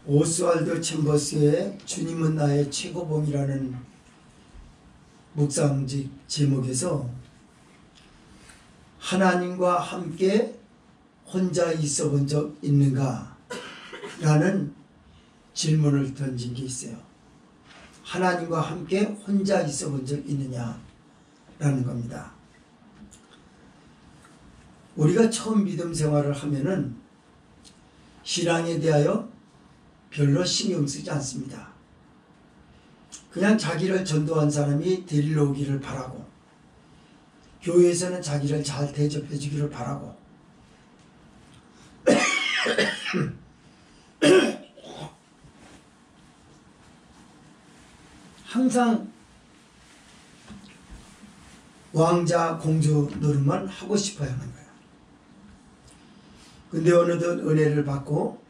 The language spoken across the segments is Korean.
오스왈드 챔버스의 주님은 나의 최고봉이라는 묵상집 제목에서 하나님과 함께 혼자 있어 본 적 있는가? 라는 질문을 던진 게 있어요. 하나님과 함께 혼자 있어 본 적 있느냐? 라는 겁니다. 우리가 처음 믿음 생활을 하면은 신앙에 대하여 별로 신경 쓰지 않습니다. 그냥 자기를 전도한 사람이 데리러 오기를 바라고, 교회에서는 자기를 잘 대접해 주기를 바라고, 항상 왕자 공주 노릇만 하고 싶어야 하는 거예요. 근데 어느덧 은혜를 받고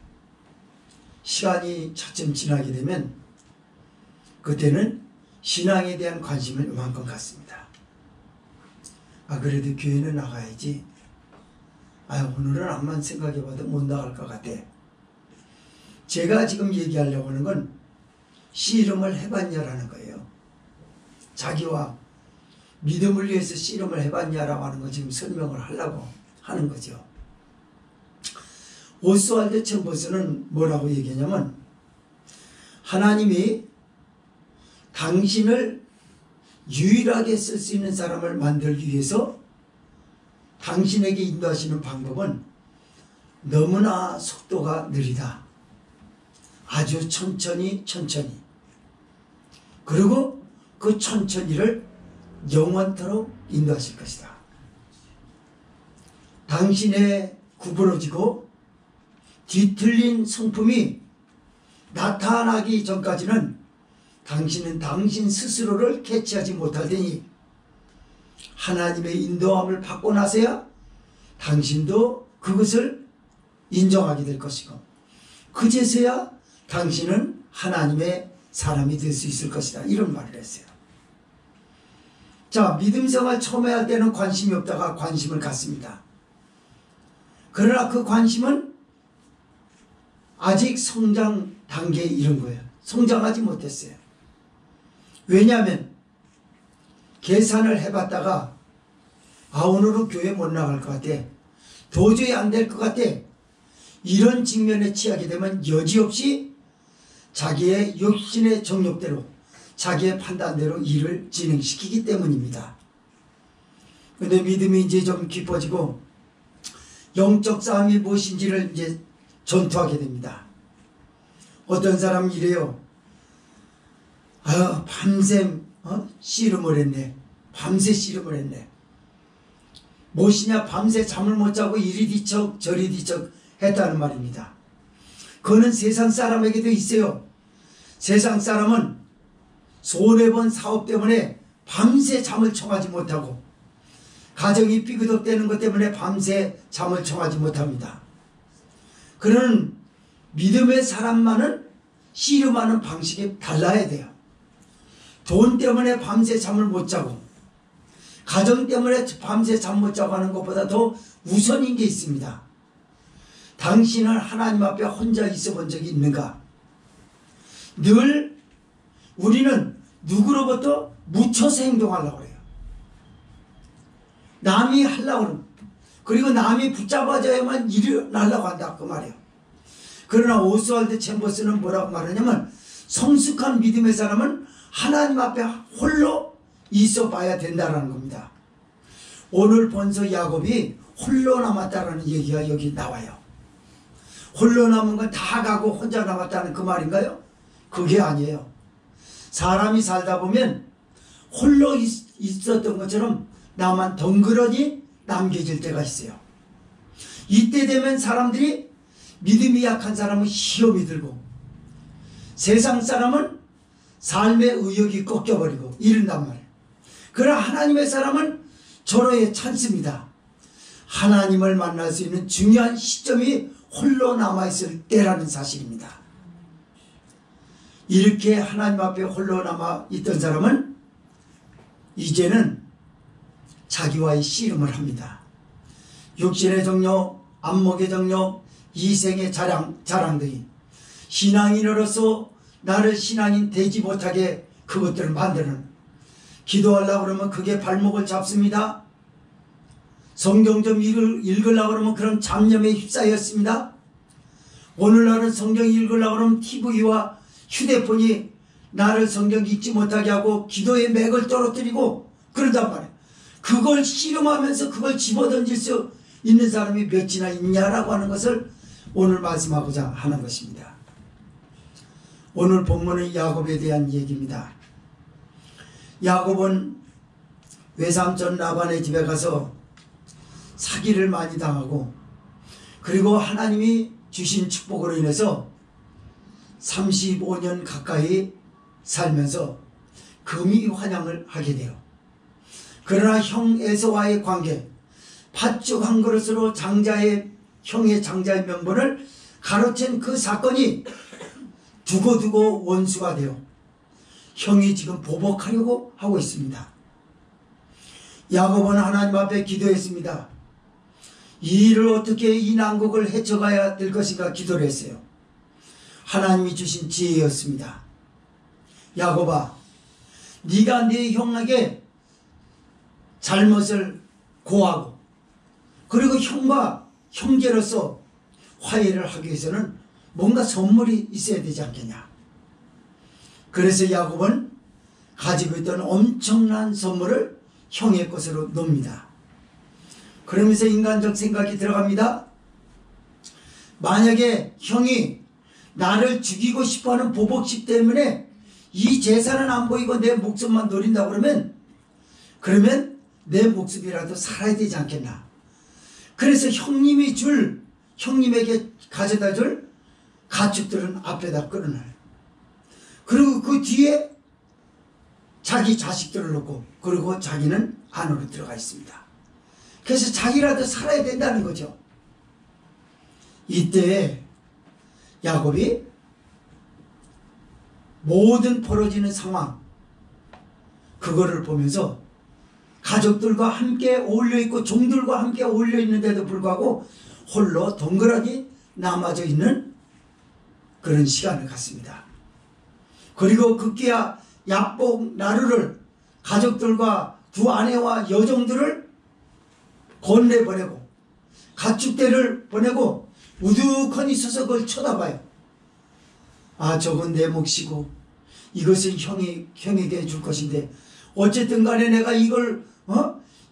시간이 차츰 지나게 되면 그때는 신앙에 대한 관심을 이만큼 갖습니다. 아, 그래도 교회는 나가야지. 아, 오늘은 암만 생각해봐도 못 나갈 것 같아. 제가 지금 얘기하려고 하는 건 씨름을 해봤냐라는 거예요. 자기와 믿음을 위해서 씨름을 해봤냐라고 하는 거 지금 설명을 하려고 하는 거죠. 오스왈드 챔버스는 뭐라고 얘기하냐면, 하나님이 당신을 유일하게 쓸 수 있는 사람을 만들기 위해서 당신에게 인도하시는 방법은 너무나 속도가 느리다. 아주 천천히 그리고 그 천천히를 영원토록 인도하실 것이다. 당신의 구부러지고 뒤틀린 성품이 나타나기 전까지는 당신은 당신 스스로를 캐치하지 못할 테니 하나님의 인도함을 받고 나서야 당신도 그것을 인정하게 될 것이고, 그제서야 당신은 하나님의 사람이 될 수 있을 것이다. 이런 말을 했어요. 자, 믿음 생활 처음에 할 때는 관심이 없다가 관심을 갖습니다. 그러나 그 관심은 아직 성장 단계에 이른 거예요. 성장하지 못했어요. 왜냐하면 계산을 해봤다가 오늘은 교회 못 나갈 것 같아. 도저히 안 될 것 같아. 이런 직면에 취하게 되면 여지없이 자기의 욕심의 정욕대로, 자기의 판단대로 일을 진행시키기 때문입니다. 그런데 믿음이 이제 좀 깊어지고 영적 싸움이 무엇인지를 이제 전투하게 됩니다. 어떤 사람은 이래요. 밤샘 씨름을 했네. 밤새 씨름을 했네. 무엇이냐? 밤새 잠을 못 자고 이리 뒤척 저리 뒤척 했다는 말입니다. 그거는 세상 사람에게도 있어요. 세상 사람은 손해본 사업 때문에 밤새 잠을 청하지 못하고, 가정이 삐그덕대는 것 때문에 밤새 잠을 청하지 못합니다. 그런 믿음의 사람만은 씨름하는 방식이 달라야 돼요. 돈 때문에 밤새 잠을 못 자고, 가정 때문에 밤새 잠 못 자고 하는 것보다 더 우선인 게 있습니다. 당신은 하나님 앞에 혼자 있어 본 적이 있는가? 늘 우리는 누구로부터 묻혀서 행동하려고 해요. 남이 하려고 그러고, 그리고 남이 붙잡아줘야만 일어나려고 한다, 그 말이에요. 그러나 오스왈드 챔버스는 뭐라고 말하냐면, 성숙한 믿음의 사람은 하나님 앞에 홀로 있어 봐야 된다는 겁니다. 오늘 본서 야곱이 홀로 남았다라는 얘기가 여기 나와요. 홀로 남은 건 다 가고 혼자 남았다는 그 말인가요? 그게 아니에요. 사람이 살다 보면 홀로 있었던 것처럼 나만 덩그러니 남겨질 때가 있어요. 이때 되면 사람들이, 믿음이 약한 사람은 시험이 들고, 세상 사람은 삶의 의욕이 꺾여버리고 이런단 말이에요. 그러나 하나님의 사람은 절호에 찬습니다. 하나님을 만날 수 있는 중요한 시점이 홀로 남아있을 때라는 사실입니다. 이렇게 하나님 앞에 홀로 남아있던 사람은 이제는 자기와의 씨름을 합니다. 육신의 정욕, 안목의 정욕, 이생의 자랑들이 신앙인으로서 나를 신앙인 되지 못하게 그것들을 만드는, 기도하려고 그러면 그게 발목을 잡습니다. 성경 좀 읽으려고 그러면 그런 잡념에 휩싸였습니다. 오늘날은 성경 읽으려고 그러면 TV와 휴대폰이 나를 성경 읽지 못하게 하고 기도의 맥을 떨어뜨리고 그런단 말이에요. 그걸 씨름하면서 그걸 집어던질 수 있는 사람이 몇이나 있냐라고 하는 것을 오늘 말씀하고자 하는 것입니다. 오늘 본문은 야곱에 대한 얘기입니다. 야곱은 외삼촌 라반의 집에 가서 사기를 많이 당하고, 그리고 하나님이 주신 축복으로 인해서 35년 가까이 살면서 금이 환영을 하게 돼요. 그러나 형 에서와의 관계, 팥죽 한 그릇으로 형의 장자의 명분을 가로챈 그 사건이 두고두고 원수가 되어 형이 지금 보복하려고 하고 있습니다. 야곱은 하나님 앞에 기도했습니다. 이 일을 어떻게, 이 난국을 헤쳐가야 될 것인가 기도를 했어요. 하나님이 주신 지혜였습니다. 야곱아, 네가 네 형에게 잘못을 고하고, 그리고 형과 형제로서 화해를 하기 위해서는 뭔가 선물이 있어야 되지 않겠냐. 그래서 야곱은 가지고 있던 엄청난 선물을 형의 것으로 놓습니다. 그러면서 인간적 생각이 들어갑니다. 만약에 형이 나를 죽이고 싶어하는 보복심 때문에 이 재산은 안 보이고 내 목숨만 노린다고 그러면 내 목숨이라도 살아야 되지 않겠나. 그래서 형님에게 가져다 줄 가축들은 앞에다 끌어놔요. 그리고 그 뒤에 자기 자식들을 놓고, 그리고 자기는 안으로 들어가 있습니다. 그래서 자기라도 살아야 된다는 거죠. 이때 야곱이 모든 벌어지는 상황, 그거를 보면서 가족들과 함께 어울려있고 종들과 함께 어울려있는데도 불구하고 홀로 덩그러니 남아져 있는 그런 시간을 갖습니다. 그리고 급기야 야복 나루를, 가족들과 두 아내와 여종들을 건네보내고 가축대를 보내고 우두커니 서서 그걸 쳐다봐요. 아, 저건 내 몫이고 이것은 형에게 줄 것인데 어쨌든 간에 내가 이걸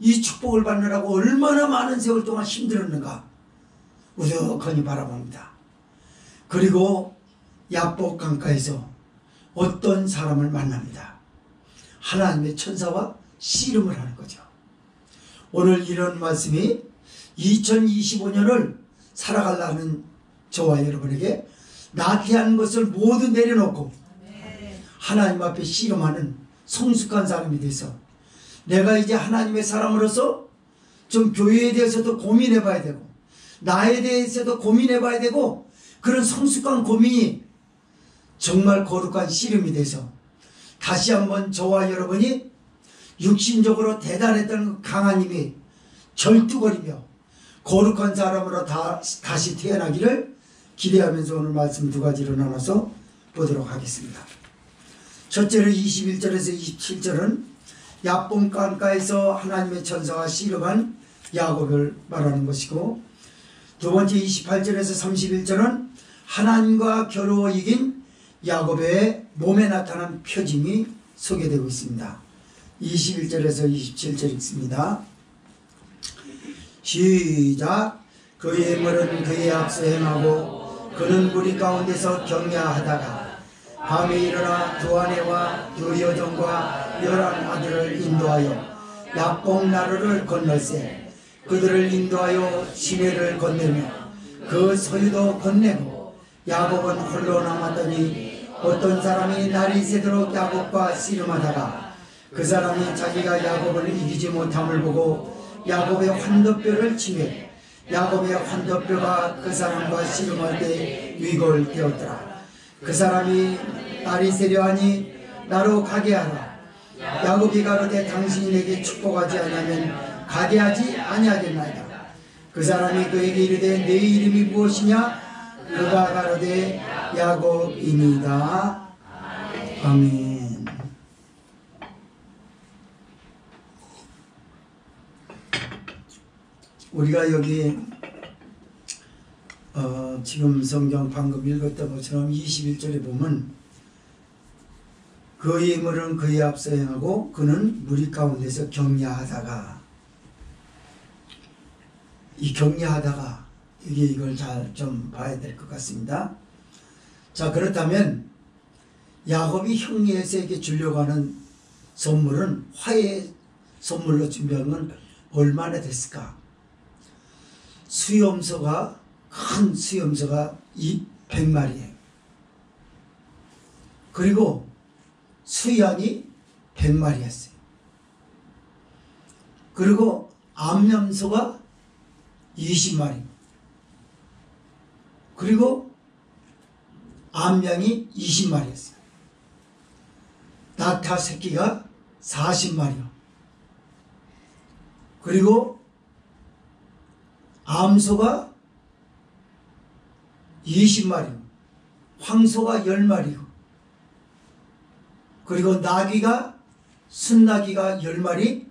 이 축복을 받느라고 얼마나 많은 세월 동안 힘들었는가 우두커니 바라봅니다. 그리고 야복 강가에서 어떤 사람을 만납니다. 하나님의 천사와 씨름을 하는 거죠. 오늘 이런 말씀이 2025년을 살아가려는 저와 여러분에게 나태한 것을 모두 내려놓고 하나님 앞에 씨름하는 성숙한 사람이 돼서, 내가 이제 하나님의 사람으로서 좀 교회에 대해서도 고민해 봐야 되고 나에 대해서도 고민해 봐야 되고, 그런 성숙한 고민이 정말 거룩한 씨름이 돼서 다시 한번 저와 여러분이 육신적으로 대단했던 강한 힘이 절뚝거리며 거룩한 사람으로 다시 태어나기를 기대하면서 오늘 말씀 두 가지로 나눠서 보도록 하겠습니다. 첫째로 21절에서 27절은 야복강가에서 하나님의 천사와 씨름한 야곱을 말하는 것이고, 두 번째 28절에서 31절은 하나님과 겨루어 이긴 야곱의 몸에 나타난 표징이 소개되고 있습니다. 21절에서 27절 읽습니다. 시작. 그의 물은 그의 앞서 행하고 그는 무리 가운데서 경야하다가 밤에 일어나 두 아내와 두 여종과 11 아들을 인도하여 야복 나루를 건널세 그들을 인도하여 시내를 건네며 그 소유도 건네고 야곱은 홀로 남았더니 어떤 사람이 날이 새도록 야곱과 씨름하다가 그 사람이 자기가 야곱을 이기지 못함을 보고 야곱의 환도뼈를 치매 야곱의 환도뼈가 그 사람과 씨름할 때 위골되었더라. 그 사람이 날이 새려하니 나로 가게 하라. 야곱이 가로되 당신이 내게 축복하지 아니하면 가게 하지 아니하겠나이다. 그 사람이 그에게 이르되 내 이름이 무엇이냐? 그가 가로되 야곱이니이다. 아멘. 우리가 여기 지금 성경 방금 읽었던 것처럼 21절에 보면 그의 인물은 그의 앞서 행하고 그는 무리 가운데서 격려하다가, 이 격려하다가 이걸 잘 좀 봐야 될 것 같습니다. 자, 그렇다면 야곱이 형 에서에게 주려고 하는 선물은 화해 선물로 준비한 건 얼마나 됐을까? 수염소가, 큰 수염소가 100마리예요. 그리고 수양이 100마리였어요. 그리고 암염소가 20마리. 그리고 암양이 20마리였어요. 낙타 새끼가 40마리요. 그리고 암소가 20마리고 황소가 10마리고 그리고 나귀가, 순나귀가 10마리,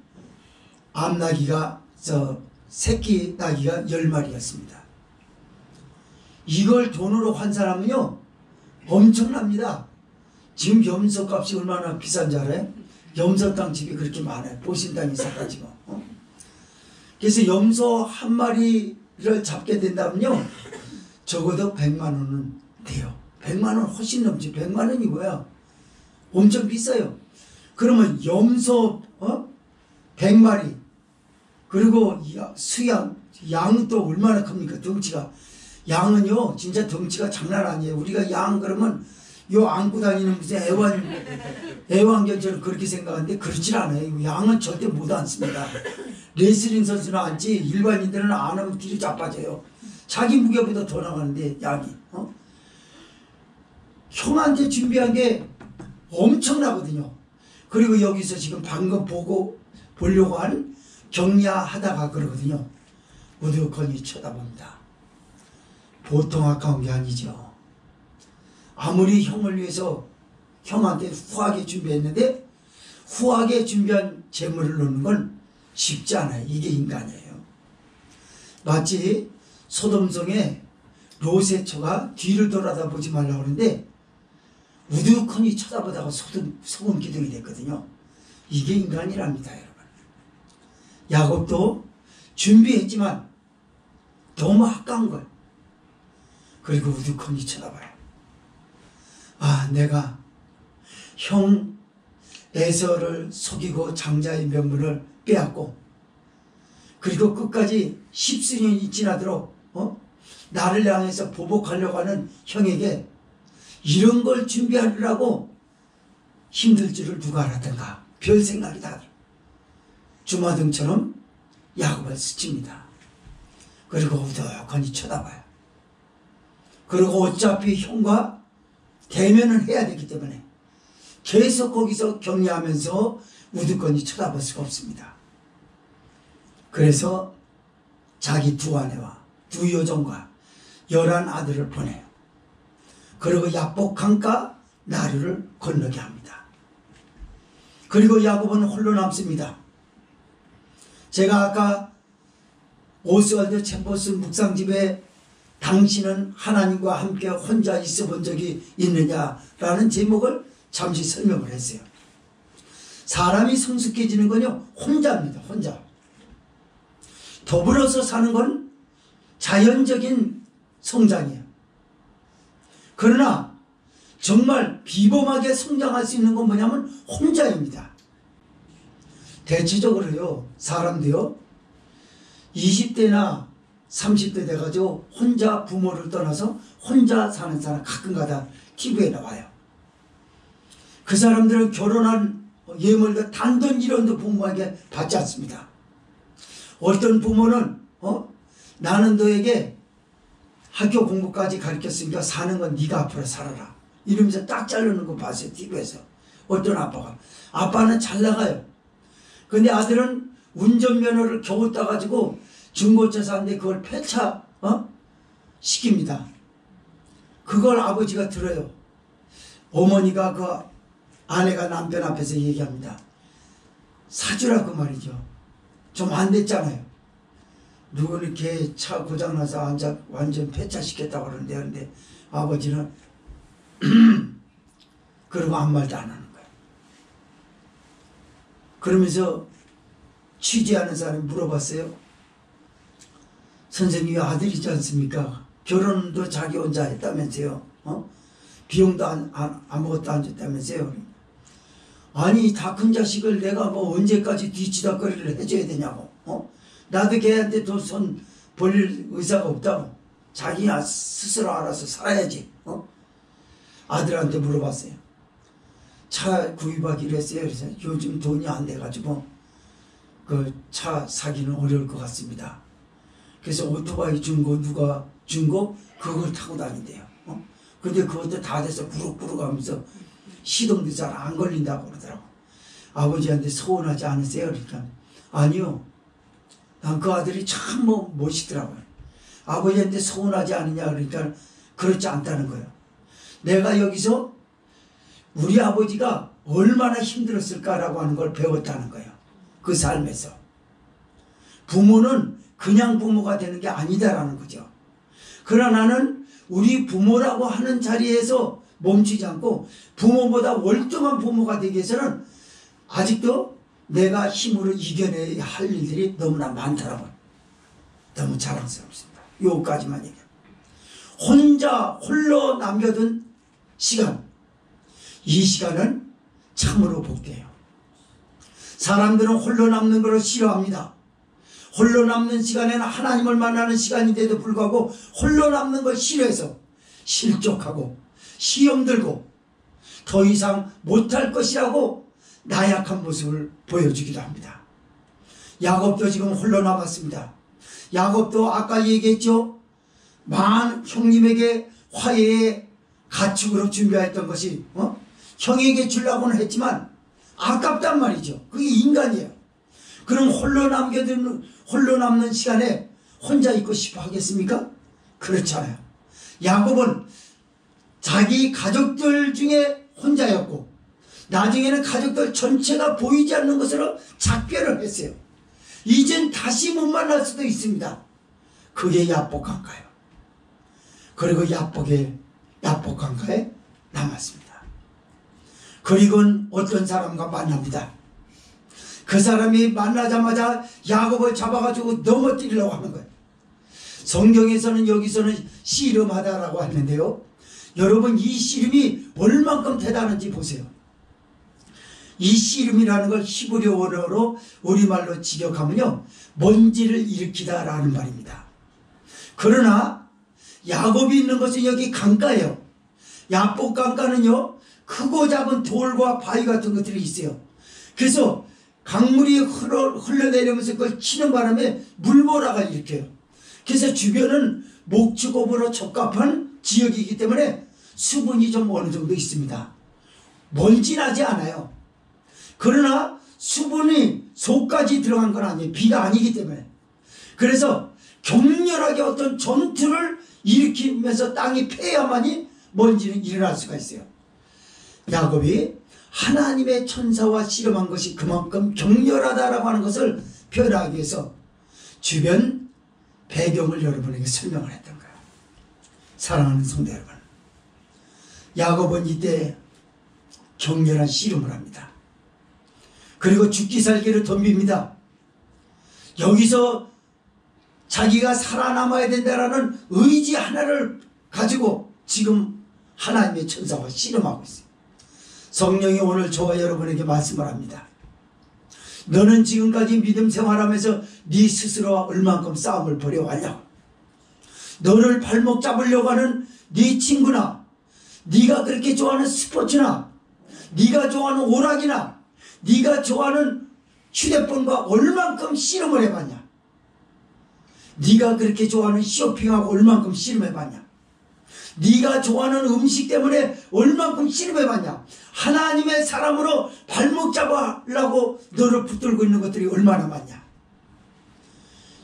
암나귀가, 새끼 나귀가 10마리였습니다. 이걸 돈으로 환산하면요 엄청납니다. 지금 염소 값이 얼마나 비싼 줄 알아요? 염소 땅 집이 그렇게 많아요. 보신당이 사가지고. 그래서 염소 한 마리를 잡게 된다면요 적어도 100만 원은 돼요. 100만 원 훨씬 넘지. 100만 원이 뭐야? 엄청 비싸요. 그러면 염소 100마리 그리고 수양, 양은 또 얼마나 큽니까? 덩치가. 양은요 진짜 덩치가 장난 아니에요. 우리가 양 그러면 요 안고 다니는 무슨 애완견처럼 그렇게 생각하는데 그렇진 않아요. 양은 절대 못 앉습니다. 레슬링 선수는 앉지 일반인들은 안 하면 뒤로 자빠져요. 자기 무게보다 더 나가는데 양이. 형한테 준비한 게 엄청나거든요. 그리고 여기서 지금 방금 보려고 한 격려하다가 그러거든요. 우두커니 쳐다봅니다. 보통 아까운 게 아니죠. 아무리 형을 위해서 형한테 후하게 준비했는데 후하게 준비한 재물을 넣는 건 쉽지 않아요. 이게 인간이에요. 마치 소돔성에 롯의 처가 뒤를 돌아다보지 말라고 하는데 우두커니 쳐다보다가 소금 기둥이 됐거든요. 이게 인간이랍니다, 여러분. 야곱도 준비했지만 너무 아까운 거예요. 그리고 우두커니 쳐다봐요. 아, 내가 형 에서를 속이고 장자의 명분을 빼앗고 그리고 끝까지 10수년이 지나도록 나를 향해서 보복하려고 하는 형에게 이런 걸 준비하려고 힘들 줄을 누가 알았던가. 별 생각이 다 주마등처럼 야곱을 스칩니다. 그리고 우두커니 쳐다봐요. 그리고 어차피 형과 대면을 해야 되기 때문에 계속 거기서 격려하면서 우두커니 쳐다볼 수가 없습니다. 그래서 자기 두 아내와 두 여종과 11아들을 보내요. 그리고 야복 강가 나루를 건너게 합니다. 그리고 야곱은 홀로 남습니다. 제가 아까 오스왈드 챔버스 묵상집에 당신은 하나님과 함께 혼자 있어 본 적이 있느냐라는 제목을 잠시 설명을 했어요. 사람이 성숙해지는 건요 혼자입니다. 혼자. 더불어서 사는 건 자연적인 성장이에요. 그러나 정말 비범하게 성장할 수 있는 건 뭐냐면 혼자입니다. 대체적으로요 사람도요 20대나 30대 돼가지고 혼자 부모를 떠나서 혼자 사는 사람 가끔가다 TV에 나와요. 그 사람들은 결혼한 예물도 단돈 1원도 부모에게 받지 않습니다. 어떤 부모는 나는 너에게 학교 공부까지 가르쳤으니까 사는 건 네가 앞으로 살아라 이러면서 딱 자르는 거 봤어요. TV에서. 어떤 아빠는 잘 나가요. 근데 아들은 운전면허를 겨우 따가지고 중고차 사는데 그걸 폐차 시킵니다. 그걸 아버지가 들어요. 어머니가 그 아내가 남편 앞에서 얘기합니다. 사주라고 말이죠. 좀 안 됐잖아요. 누구는 걔 차 고장나서 완전 폐차시켰다고 그러는데, 근데 아버지는 그러고 아무 말도 안 하는 거예요. 그러면서 취재하는 사람이 물어봤어요. 선생님이 아들이지 않습니까? 결혼도 자기 혼자 했다면서요. 비용도 아무것도 안 줬다면서요. 아니, 다 큰 자식을 내가 뭐 언제까지 뒤치다거리를 해줘야 되냐고. 나도 걔한테 더 손 벌릴 의사가 없다고. 자기가 스스로 알아서 살아야지. 아들한테 물어봤어요. 차 구입하기로 했어요. 그래서 요즘 돈이 안 돼가지고 그 차 사기는 어려울 것 같습니다. 그래서 오토바이 준 거 누가 준 거 그걸 타고 다닌대요. 근데 그것도 다 돼서 부룩부룩 하면서 시동도 잘 안 걸린다고 그러더라고. 아버지한테 서운하지 않으세요? 그러니까 아니요. 난 그 아들이 참 멋있더라고요. 아버지한테 서운하지 않느냐 그러니까 그렇지 않다는 거예요. 내가 여기서 우리 아버지가 얼마나 힘들었을까라고 하는 걸 배웠다는 거예요. 그 삶에서. 부모는 그냥 부모가 되는 게 아니다라는 거죠. 그러나 나는 우리 부모라고 하는 자리에서 멈추지 않고 부모보다 월등한 부모가 되기 위해서는 아직도 내가 힘으로 이겨내야 할 일들이 너무나 많더라고요. 너무 자랑스럽습니다. 요까지만 얘기해요. 혼자 홀로 남겨둔 시간, 이 시간은 참으로 복돼요. 사람들은 홀로 남는 것을 싫어합니다. 홀로 남는 시간에는 하나님을 만나는 시간인데도 불구하고 홀로 남는 걸 싫어해서 실족하고 시험 들고 더 이상 못할 것이라고 나약한 모습을 보여주기도 합니다. 야곱도 지금 홀로 남았습니다. 야곱도 아까 얘기했죠. 형님에게 화해의 가축으로 준비했던 것이 형에게 주려고는 했지만 아깝단 말이죠. 그게 인간이에요. 그럼 홀로 남는 시간에 혼자 있고 싶어 하겠습니까? 그렇잖아요. 야곱은 자기 가족들 중에 혼자였고 나중에는 가족들 전체가 보이지 않는 것으로 작별을 했어요. 이젠 다시 못 만날 수도 있습니다. 그게 야복강가요. 그리고 야복강가에 남았습니다. 그리고는 어떤 사람과 만납니다. 그 사람이 만나자마자 야곱을 잡아가지고 넘어뜨리려고 하는 거예요. 성경에서는 여기서는 씨름하다라고 하는데요. 여러분 이 씨름이 얼만큼 대단한지 보세요. 이 씨름이라는 걸 히브리어 원어로 우리말로 직역하면요. 먼지를 일으키다라는 말입니다. 그러나 야곱이 있는 것은 여기 강가예요. 야복 강가는요. 크고 작은 돌과 바위 같은 것들이 있어요. 그래서 강물이 흘러내리면서 그걸 치는 바람에 물보라가 일으켜요. 그래서 주변은 목축업으로 적합한 지역이기 때문에 수분이 좀 어느 정도 있습니다. 먼지 나지 않아요. 그러나 수분이 속까지 들어간 건 아니에요. 비가 아니기 때문에. 그래서 격렬하게 어떤 전투를 일으키면서 땅이 패야만이 먼지는 일어날 수가 있어요. 야곱이 하나님의 천사와 씨름한 것이 그만큼 격렬하다라고 하는 것을 표현하기 위해서 주변 배경을 여러분에게 설명을 했던 거예요. 사랑하는 성도 여러분, 야곱은 이때 격렬한 씨름을 합니다. 그리고 죽기 살기를 덤빕니다. 여기서 자기가 살아남아야 된다라는 의지 하나를 가지고 지금 하나님의 천사와 씨름하고 있어요. 성령이 오늘 저와 여러분에게 말씀을 합니다. 너는 지금까지 믿음 생활하면서 네 스스로와 얼만큼 싸움을 벌여왔냐고. 너를 발목 잡으려고 하는 네 친구나 네가 그렇게 좋아하는 스포츠나 네가 좋아하는 오락이나 네가 좋아하는 휴대폰과 얼만큼 씨름을 해봤냐. 네가 그렇게 좋아하는 쇼핑하고 얼만큼 씨름해봤냐. 네가 좋아하는 음식 때문에 얼만큼 씨름해봤냐. 하나님의 사람으로 발목 잡으려고 너를 붙들고 있는 것들이 얼마나 많냐.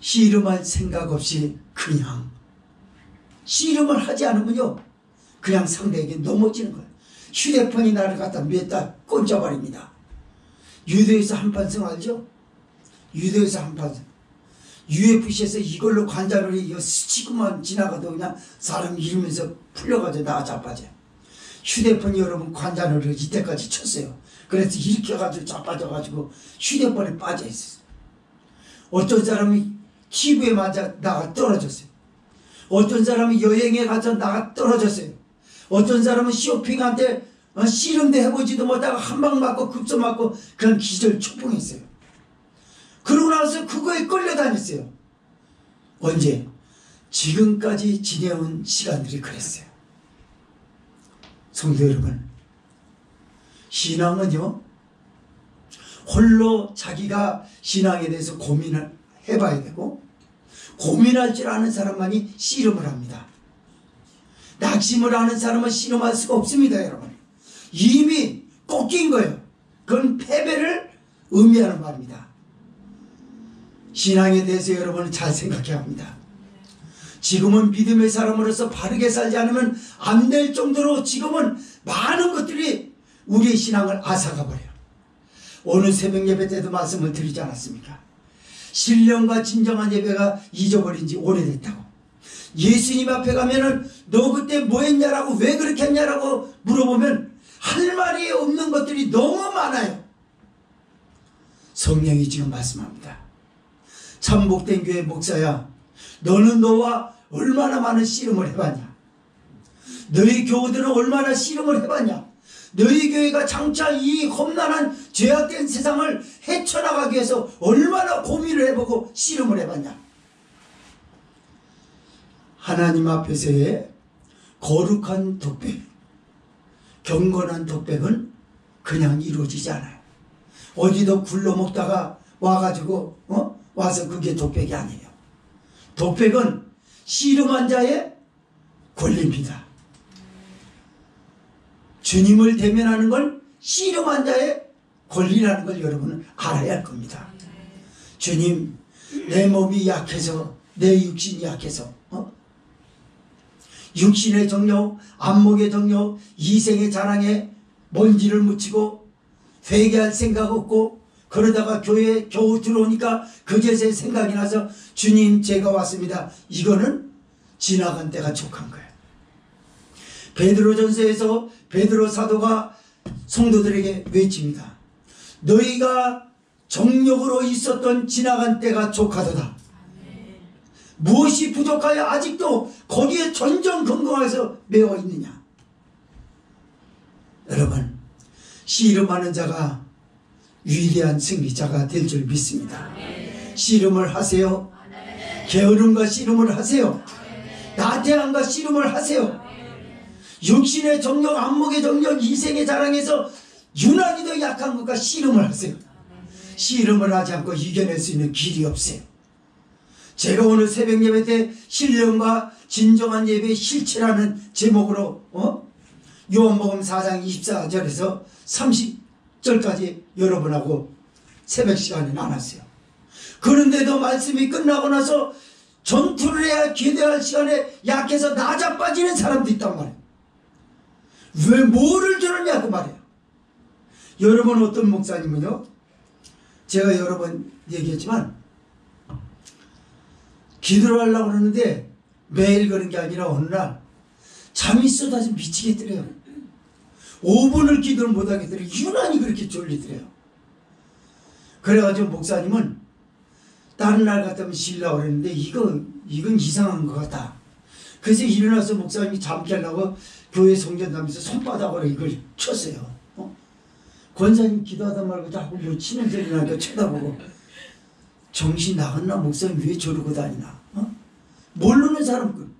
씨름할 생각 없이 그냥 씨름을 하지 않으면요 그냥 상대에게 넘어지는 거예요. 휴대폰이 나를 갖다 mes다 꽂아버립니다. 유도에서 한판승 알죠? 유도에서 한판승. UFC에서 이걸로 관자놀이 이거 스치고만 지나가도 그냥 사람 이러면서 풀려가지고 나가 자빠져요. 휴대폰이 여러분 관자놀이를 이때까지 쳤어요. 그래서 이렇게 해가지고 자빠져가지고 휴대폰에 빠져있어요. 어떤 사람이 TV에 맞아 나가 떨어졌어요. 어떤 사람은 여행에 가서 나가 떨어졌어요. 어떤 사람은 쇼핑한테 씨름도 해보지도 못하고 한 방 맞고 급소 맞고 그냥 기절 초풍했어요. 그러고 나서 그거에 끌려다녔어요. 언제? 지금까지 지내온 시간들이 그랬어요. 성도 여러분, 신앙은요, 홀로 자기가 신앙에 대해서 고민을 해봐야 되고, 고민할 줄 아는 사람만이 씨름을 합니다. 낙심을 하는 사람은 씨름할 수가 없습니다, 여러분. 이미 꺾인 거예요. 그건 패배를 의미하는 말입니다. 신앙에 대해서 여러분은 잘 생각해야 합니다. 지금은 믿음의 사람으로서 바르게 살지 않으면 안 될 정도로 지금은 많은 것들이 우리의 신앙을 앗아가버려요. 오늘 새벽 예배 때도 말씀을 드리지 않았습니까? 신령과 진정한 예배가 잊어버린 지 오래됐다고. 예수님 앞에 가면은 너 그때 뭐 했냐라고 왜 그렇게 했냐라고 물어보면 할 말이 없는 것들이 너무 많아요. 성령이 지금 말씀합니다. 참복된 교회 목사야, 너는 너와 얼마나 많은 씨름을 해봤냐? 너희 교우들은 얼마나 씨름을 해봤냐? 너희 교회가 장차 이 험난한 죄악된 세상을 헤쳐나가기 위해서 얼마나 고민을 해보고 씨름을 해봤냐? 하나님 앞에서의 거룩한 독백, 경건한 독백은 그냥 이루어지지 않아요. 어디도 굴러먹다가 와가지고 와서 그게 독백이 아니에요. 독백은 씨름한 자의 권리입니다. 주님을 대면하는 걸 씨름한 자의 권리라는 걸 여러분은 알아야 할 겁니다. 주님, 내 몸이 약해서, 내 육신이 약해서 육신의 정욕, 안목의 정욕, 이생의 자랑에 먼지를 묻히고 회개할 생각 없고 그러다가 교회에 겨우 들어오니까 그제서야 생각이 나서 주님 제가 왔습니다. 이거는 지나간 때가 족한 거예요. 베드로전서에서 베드로 사도가 성도들에게 외칩니다. 너희가 정욕으로 있었던 지나간 때가 족하도다. 무엇이 부족하여 아직도 거기에 전전긍긍해서 매어 있느냐? 여러분, 씨름하는 자가 위대한 승리자가 될 줄 믿습니다. 씨름을 하세요. 게으름과 씨름을 하세요. 나태함과 씨름을 하세요. 육신의 정력, 안목의 정력, 이생의 자랑에서 유난히도 약한 것과 씨름을 하세요. 씨름을 하지 않고 이겨낼 수 있는 길이 없어요. 제가 오늘 새벽 예배 때 신령과 진정한 예배의 실체라는 제목으로 요한복음 4장 24절에서 30절까지 여러분하고 새벽 시간에 나눴어요. 그런데도 말씀이 끝나고 나서 전투를 해야 기대할 시간에 약해서 나자빠지는 사람도 있단 말이에요. 왜 뭐를 저러냐고 말이에요. 여러분 어떤 목사님은요, 제가 여러 번 얘기했지만 기도를 하려고 그러는데 매일 그런 게 아니라 어느 날 잠이 쏟아져 미치겠더래요. 5분을 기도를 못하겠더래요. 유난히 그렇게 졸리더래요. 그래가지고 목사님은 다른 날 같으면 쉬려고 그랬는데 이건 이상한 것 같다. 그래서 일어나서 목사님이 잠 깨려고 교회 성전하면서 손바닥으로 이걸 쳤어요. 권사님 기도하다 말고 자꾸 뭐 치는 소리 나니까 쳐다보고 정신 나갔나? 목사님 왜 저러고 다니나? 모르는 사람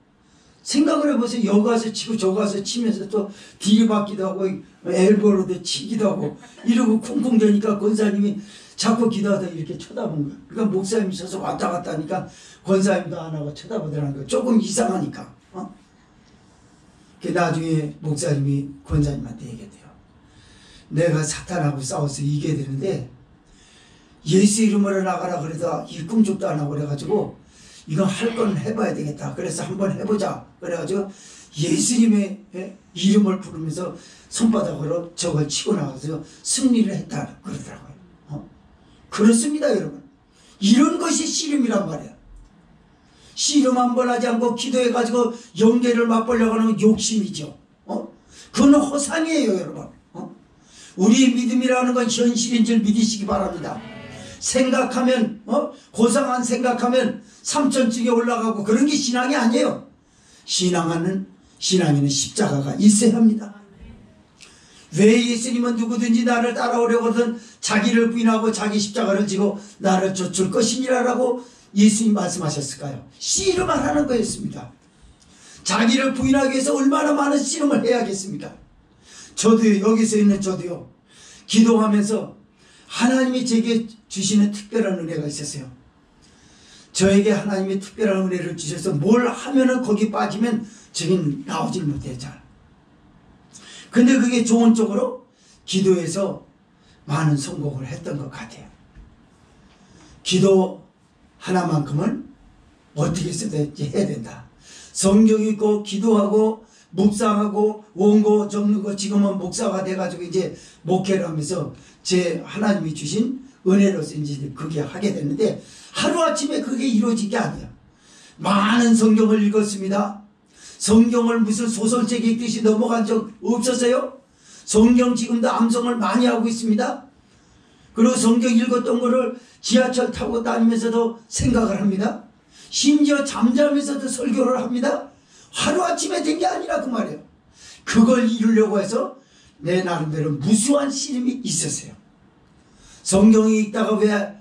생각을 해보세요. 여기 가서 치고 저기 가서 치면서 또 뒤바뀌기도 하고 엘보로도 치기도 하고 이러고 쿵쿵 대니까 권사님이 자꾸 기도하다 이렇게 쳐다본 거예요. 그러니까 목사님이 서서 왔다 갔다 하니까 권사님도 안 하고 쳐다보더라는 거예요. 조금 이상하니까. 그 나중에 목사님이 권사님한테 얘기해요. 내가 사탄하고 싸워서 이겨야 되는데 예수 이름으로 나가라 그래도 일꿈죽도 안 하고 그래가지고 이거 할 건 해봐야 되겠다. 그래서 한번 해보자. 그래가지고 예수님의 이름을 부르면서 손바닥으로 저걸 치고 나가서 승리를 했다 그러더라고요. 그렇습니다, 여러분. 이런 것이 씨름이란 말이야. 씨름 한번 하지 않고 기도해가지고 영계를 맛보려고 하는 건 욕심이죠. 그건 허상이에요, 여러분. 우리의 믿음이라는 건 현실인 줄 믿으시기 바랍니다. 생각하면 고상한 생각하면 삼천층에 올라가고 그런 게 신앙이 아니에요. 신앙에는 십자가가 있어야 합니다. 왜 예수님은 누구든지 나를 따라오려거든 자기를 부인하고 자기 십자가를 지고 나를 쫓을 것이니라라고 예수님 말씀하셨을까요? 씨름을 하는 거였습니다. 자기를 부인하기 위해서 얼마나 많은 씨름을 해야겠습니까? 저도요, 여기서 있는 저도요, 기도하면서 하나님이 제게 주시는 특별한 은혜가 있었어요. 저에게 하나님이 특별한 은혜를 주셔서 뭘 하면은 거기 빠지면 저긴 나오질 못해요, 잘. 근데 그게 좋은 쪽으로 기도해서 많은 성공을 했던 것 같아요. 기도 하나만큼은 어떻게 해야 된다. 성경 읽고 기도하고 묵상하고 원고 적는 거, 지금은 목사가 돼가지고 이제 목회를 하면서 제 하나님이 주신 은혜로서 이제 그게 하게 됐는데 하루아침에 그게 이루어진 게 아니에요. 많은 성경을 읽었습니다. 성경을 무슨 소설책 읽듯이 넘어간 적 없었어요? 성경 지금도 암송을 많이 하고 있습니다. 그리고 성경 읽었던 거를 지하철 타고 다니면서도 생각을 합니다. 심지어 잠자면서도 설교를 합니다. 하루아침에 된 게 아니라 그 말이에요. 그걸 이루려고 해서 내 나름대로 무수한 씨름이 있었어요. 성경이 읽다가 왜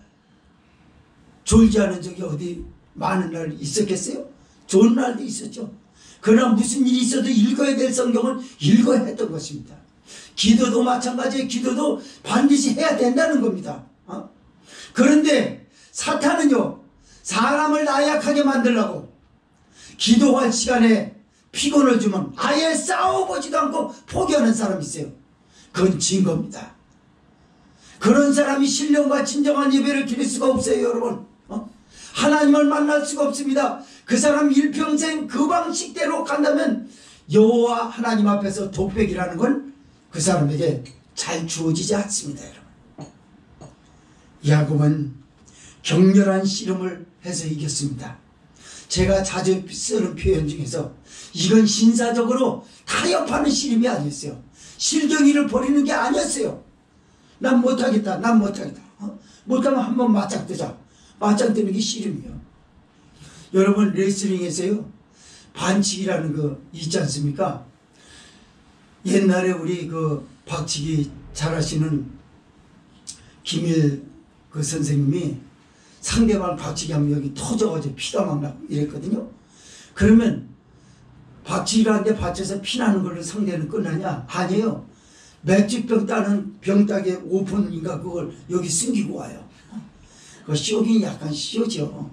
졸지 않은 적이 어디 많은 날 있었겠어요? 좋은 날도 있었죠. 그러나 무슨 일이 있어도 읽어야 될 성경을 읽어야 했던 것입니다. 기도도 마찬가지예요. 기도도 반드시 해야 된다는 겁니다. 그런데 사탄은요, 사람을 나약하게 만들려고 기도할 시간에 피곤을 주면 아예 싸워보지도 않고 포기하는 사람이 있어요. 그건 증거입니다. 그런 사람이 신령과 진정한 예배를 드릴 수가 없어요, 여러분. 하나님을 만날 수가 없습니다. 그 사람 일평생 그 방식대로 간다면 여호와 하나님 앞에서 독백이라는 건 그 사람에게 잘 주어지지 않습니다, 여러분. 야곱은 격렬한 씨름을 해서 이겼습니다. 제가 자주 쓰는 표현 중에서 이건 신사적으로 타협하는 씨름이 아니었어요. 실경이를 버리는 게 아니었어요. 난 못하겠다, 난 못하겠다. 못하면 한번 맞짱 뜨자. 맞짱 뜨는 게 씨름이에요. 여러분, 레슬링에서요, 반칙이라는 거 있지 않습니까? 옛날에 우리 그 박치기 잘하시는 김일 그 선생님이 상대방 박치기 하면 여기 터져가지고 피가 막 나고 이랬거든요. 그러면 박치기를 하는데 받쳐서 피나는 걸로 상대는 끝나냐? 아니에요. 맥주병 따는 병따개 오픈인가 그걸 여기 숨기고 와요. 그 쇼긴 약간 쇼죠.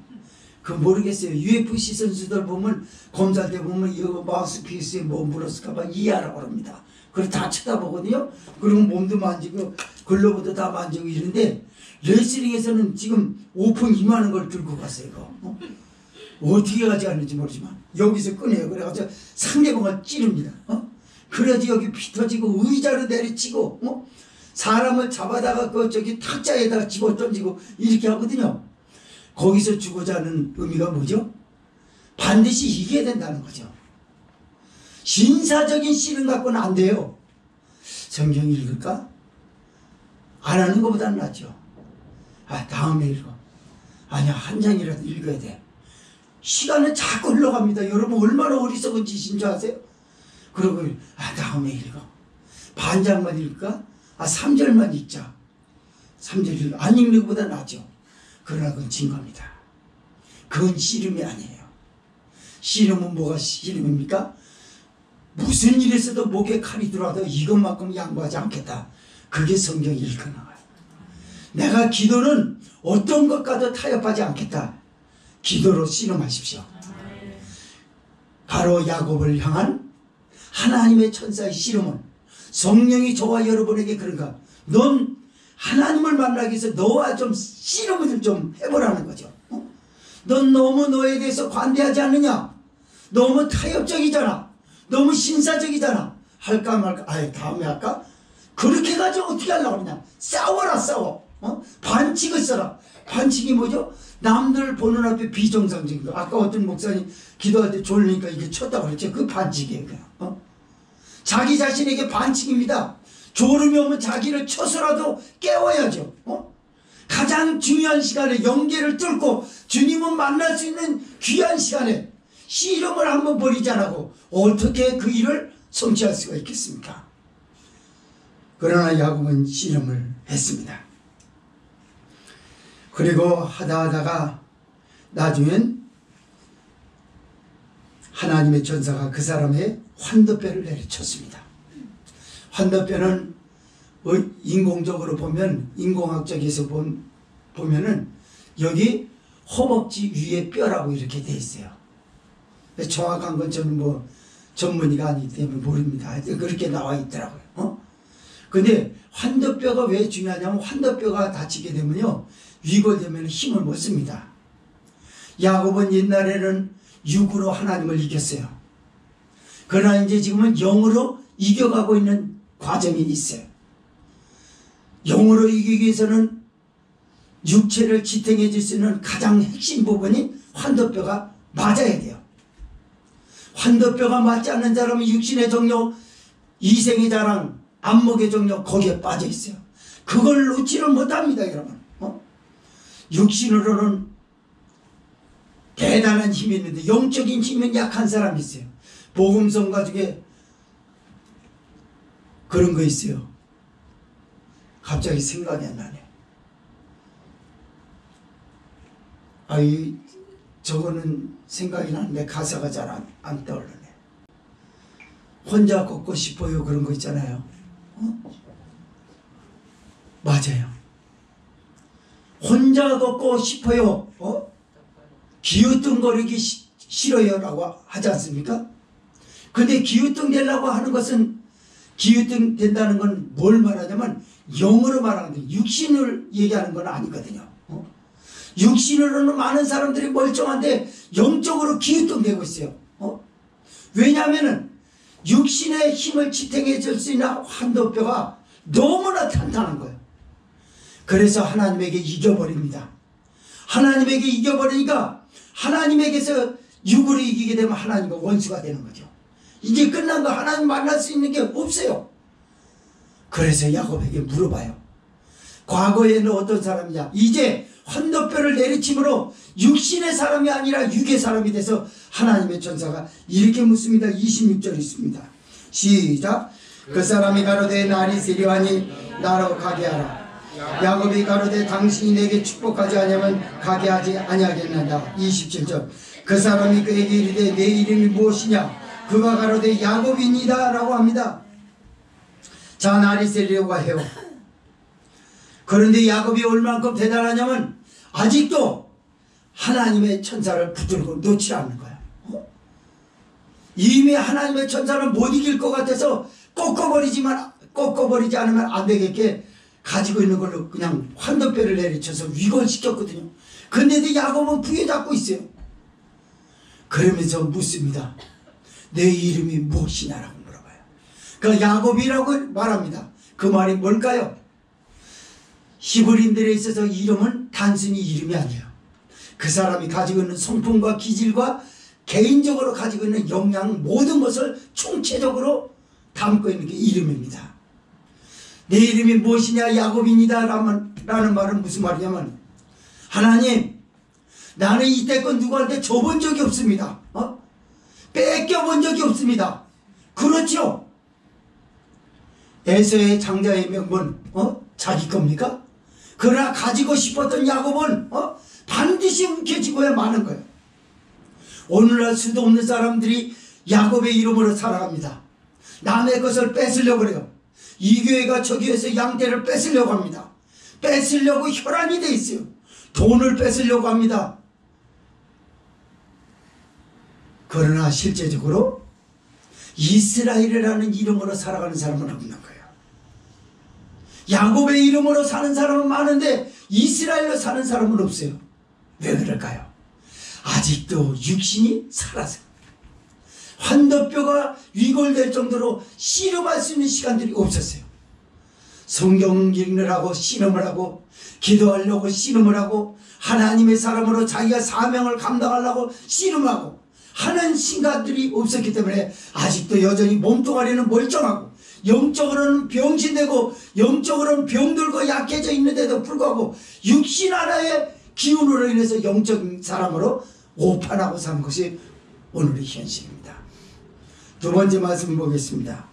그 모르겠어요. UFC 선수들 보면 검사할 때 보면 이거 마우스피스에 뭐 물었을까봐 이해하라고 합니다. 그걸 다 쳐다보거든요. 그리고 몸도 만지고 글러브도 다 만지고 이러는데 레슬링에서는 지금 오픈 이만한 걸 들고 갔어요. 이거. 어떻게 가져갔는지 모르지만 여기서 꺼내요. 그래가지고 상대방을 찌릅니다. 그래야지 여기 피 터지고 의자로 내리치고 사람을 잡아다가 그 저기 탁자에다가 집어 던지고 이렇게 하거든요. 거기서 죽고자 하는 의미가 뭐죠? 반드시 이겨야 된다는 거죠. 신사적인 씨름 갖고는 안 돼요. 성경 읽을까? 안 하는 것보다는 낫죠. 다음에 읽어. 아니야, 한 장이라도 읽어야 돼. 시간은 자꾸 흘러갑니다. 여러분 얼마나 어리석은 짓인 줄 아세요? 그러고 다음에 읽어. 반장만 읽을까? 3절만 읽자. 3절 읽어. 안 읽는 것보다 낫죠. 그러나 그건 증거입니다. 그건 씨름이 아니에요. 씨름은 뭐가 씨름입니까? 무슨 일에서도 목에 칼이 들어와도 이것만큼 양보하지 않겠다. 그게 성경이 읽어나가요. 내가 기도는 어떤 것과도 타협하지 않겠다. 기도로 씨름하십시오. 바로 야곱을 향한 하나님의 천사의 씨름은 성령이 저와 여러분에게 그런가? 넌 하나님을 만나기 위해서 너와 좀 씨름을 좀 해보라는 거죠. 넌 너무 너에 대해서 관대하지 않느냐? 너무 타협적이잖아. 너무 신사적이잖아. 할까 말까? 아예 다음에 할까? 그렇게 가지고 어떻게 하려고 그러냐? 싸워라 싸워. 반칙을 써라. 반칙이 뭐죠? 남들 보는 앞에 비정상적인 거. 아까 어떤 목사님 기도할 때 졸리니까 이게 쳤다고 그랬죠. 그 반칙이에요. 그냥. 자기 자신에게 반칙입니다. 졸음이 오면 자기를 쳐서라도 깨워야죠. 가장 중요한 시간에 영계를 뚫고 주님을 만날 수 있는 귀한 시간에 씨름을 한번 버리지 않고 어떻게 그 일을 성취할 수가 있겠습니까? 그러나 야곱은 씨름을 했습니다. 그리고 하다가 나중엔 하나님의 전사가 그 사람의 환도뼈를 내리쳤습니다. 환도뼈는 인공적으로 보면, 인공학적에서 보면은 여기 허벅지 위에 뼈라고 이렇게 돼 있어요. 정확한 건 저는 뭐 전문의가 아니기 때문에 모릅니다. 하여튼 그렇게 나와 있더라고요. 근데 환도뼈가 왜 중요하냐면 환도뼈가 다치게 되면요, 위골되면 힘을 못 씁니다. 야곱은 옛날에는 육으로 하나님을 이겼어요. 그러나 이제 지금은 영으로 이겨가고 있는 과정이 있어요. 영으로 이기기 위해서는 육체를 지탱해 줄 수 있는 가장 핵심 부분이 환도뼈가 맞아야 돼요. 환도뼈가 맞지 않는 사람은 육신의 정욕, 이생의 자랑, 안목의 정욕 거기에 빠져 있어요. 그걸 놓지를 못합니다, 여러분. 육신으로는 대단한 힘이 있는데 영적인 힘은 약한 사람이 있어요. 복음성가 중에 그런 거 있어요. 갑자기 생각이 안 나네. 저거는 생각이 나는데 가사가 잘 안 떠오르네. 혼자 걷고 싶어요, 그런 거 있잖아요. 맞아요. 혼자 걷고 싶어요. 기우뚱거리기 싫어요 라고 하지 않습니까? 근데 기우뚱 되려고 하는 것은, 기우뚱 된다는 건 뭘 말하냐면 영으로 말하는데 육신을 얘기하는 건 아니거든요. 육신으로는 많은 사람들이 멀쩡한데 영적으로 기우뚱되고 있어요. 왜냐하면 육신의 힘을 지탱해 줄 수 있는 환도뼈가 너무나 탄탄한 거예요. 그래서 하나님에게 이겨버립니다. 하나님에게 이겨버리니까 하나님에게서 육으로 이기게 되면 하나님과 원수가 되는 거죠. 이제 끝난 거, 하나님 만날 수 있는 게 없어요. 그래서 야곱에게 물어봐요. 과거에는 어떤 사람이냐? 이제 환도뼈를 내리침으로 육신의 사람이 아니라 육의 사람이 돼서 하나님의 전사가 이렇게 묻습니다. 26절 있습니다. 시작. 그 사람이 가로되 날이 세려하니 나로 가게 하라. 야곱이 가로되 당신이 내게 축복하지 않으면 가게 하지 아니하겠는다. 27절. 그 사람이 그에게 이르되 내 이름이 무엇이냐? 그가 가로되 야곱이니이다 라고 합니다. 자, 날이 세려고 해요. 그런데 야곱이 얼만큼 대단하냐면 아직도 하나님의 천사를 붙들고 놓지 않는 거야. 이미 하나님의 천사를 못 이길 것 같아서 꺾어버리지 않으면 안 되겠게 가지고 있는 걸로 그냥 환도뼈를 내리쳐서 위곤시켰거든요. 근데도 야곱은 부여잡고 있어요. 그러면서 묻습니다. 내 이름이 무엇이냐라고 물어봐요. 그 야곱이라고 말합니다. 그 말이 뭘까요? 히브리인들에 있어서 이름은 단순히 이름이 아니에요. 그 사람이 가지고 있는 성품과 기질과 개인적으로 가지고 있는 역량, 모든 것을 총체적으로 담고 있는 게 이름입니다. 내 이름이 무엇이냐? 야곱입니다 라는 말은 무슨 말이냐면, 하나님, 나는 이때껏 누구한테 줘본 적이 없습니다. 뺏겨본 적이 없습니다. 그렇죠? 에서의 장자의 명분 자기 겁니까? 그러나 가지고 싶었던 야곱은 반드시 움켜쥐고야 마는 거예요. 오늘날 수도 없는 사람들이 야곱의 이름으로 살아갑니다. 남의 것을 뺏으려고 그래요. 이 교회가 저 교회에서 양떼를 뺏으려고 합니다. 뺏으려고 혈안이 돼 있어요. 돈을 뺏으려고 합니다. 그러나 실제적으로 이스라엘이라는 이름으로 살아가는 사람은 없는 거예요. 야곱의 이름으로 사는 사람은 많은데 이스라엘로 사는 사람은 없어요. 왜 그럴까요? 아직도 육신이 살아서 환도뼈가 위골될 정도로 씨름할 수 있는 시간들이 없었어요. 성경 읽느라고 씨름을 하고 기도하려고 씨름을 하고 하나님의 사람으로 자기가 사명을 감당하려고 씨름하고 하는 신간들이 없었기 때문에 아직도 여전히 몸뚱아리는 멀쩡하고 영적으로는 병신되고 영적으로는 병들고 약해져 있는데도 불구하고 육신 하나의 기운으로 인해서 영적인 사람으로 오판하고 사는 것이 오늘의 현실입니다. 두 번째 말씀 보겠습니다.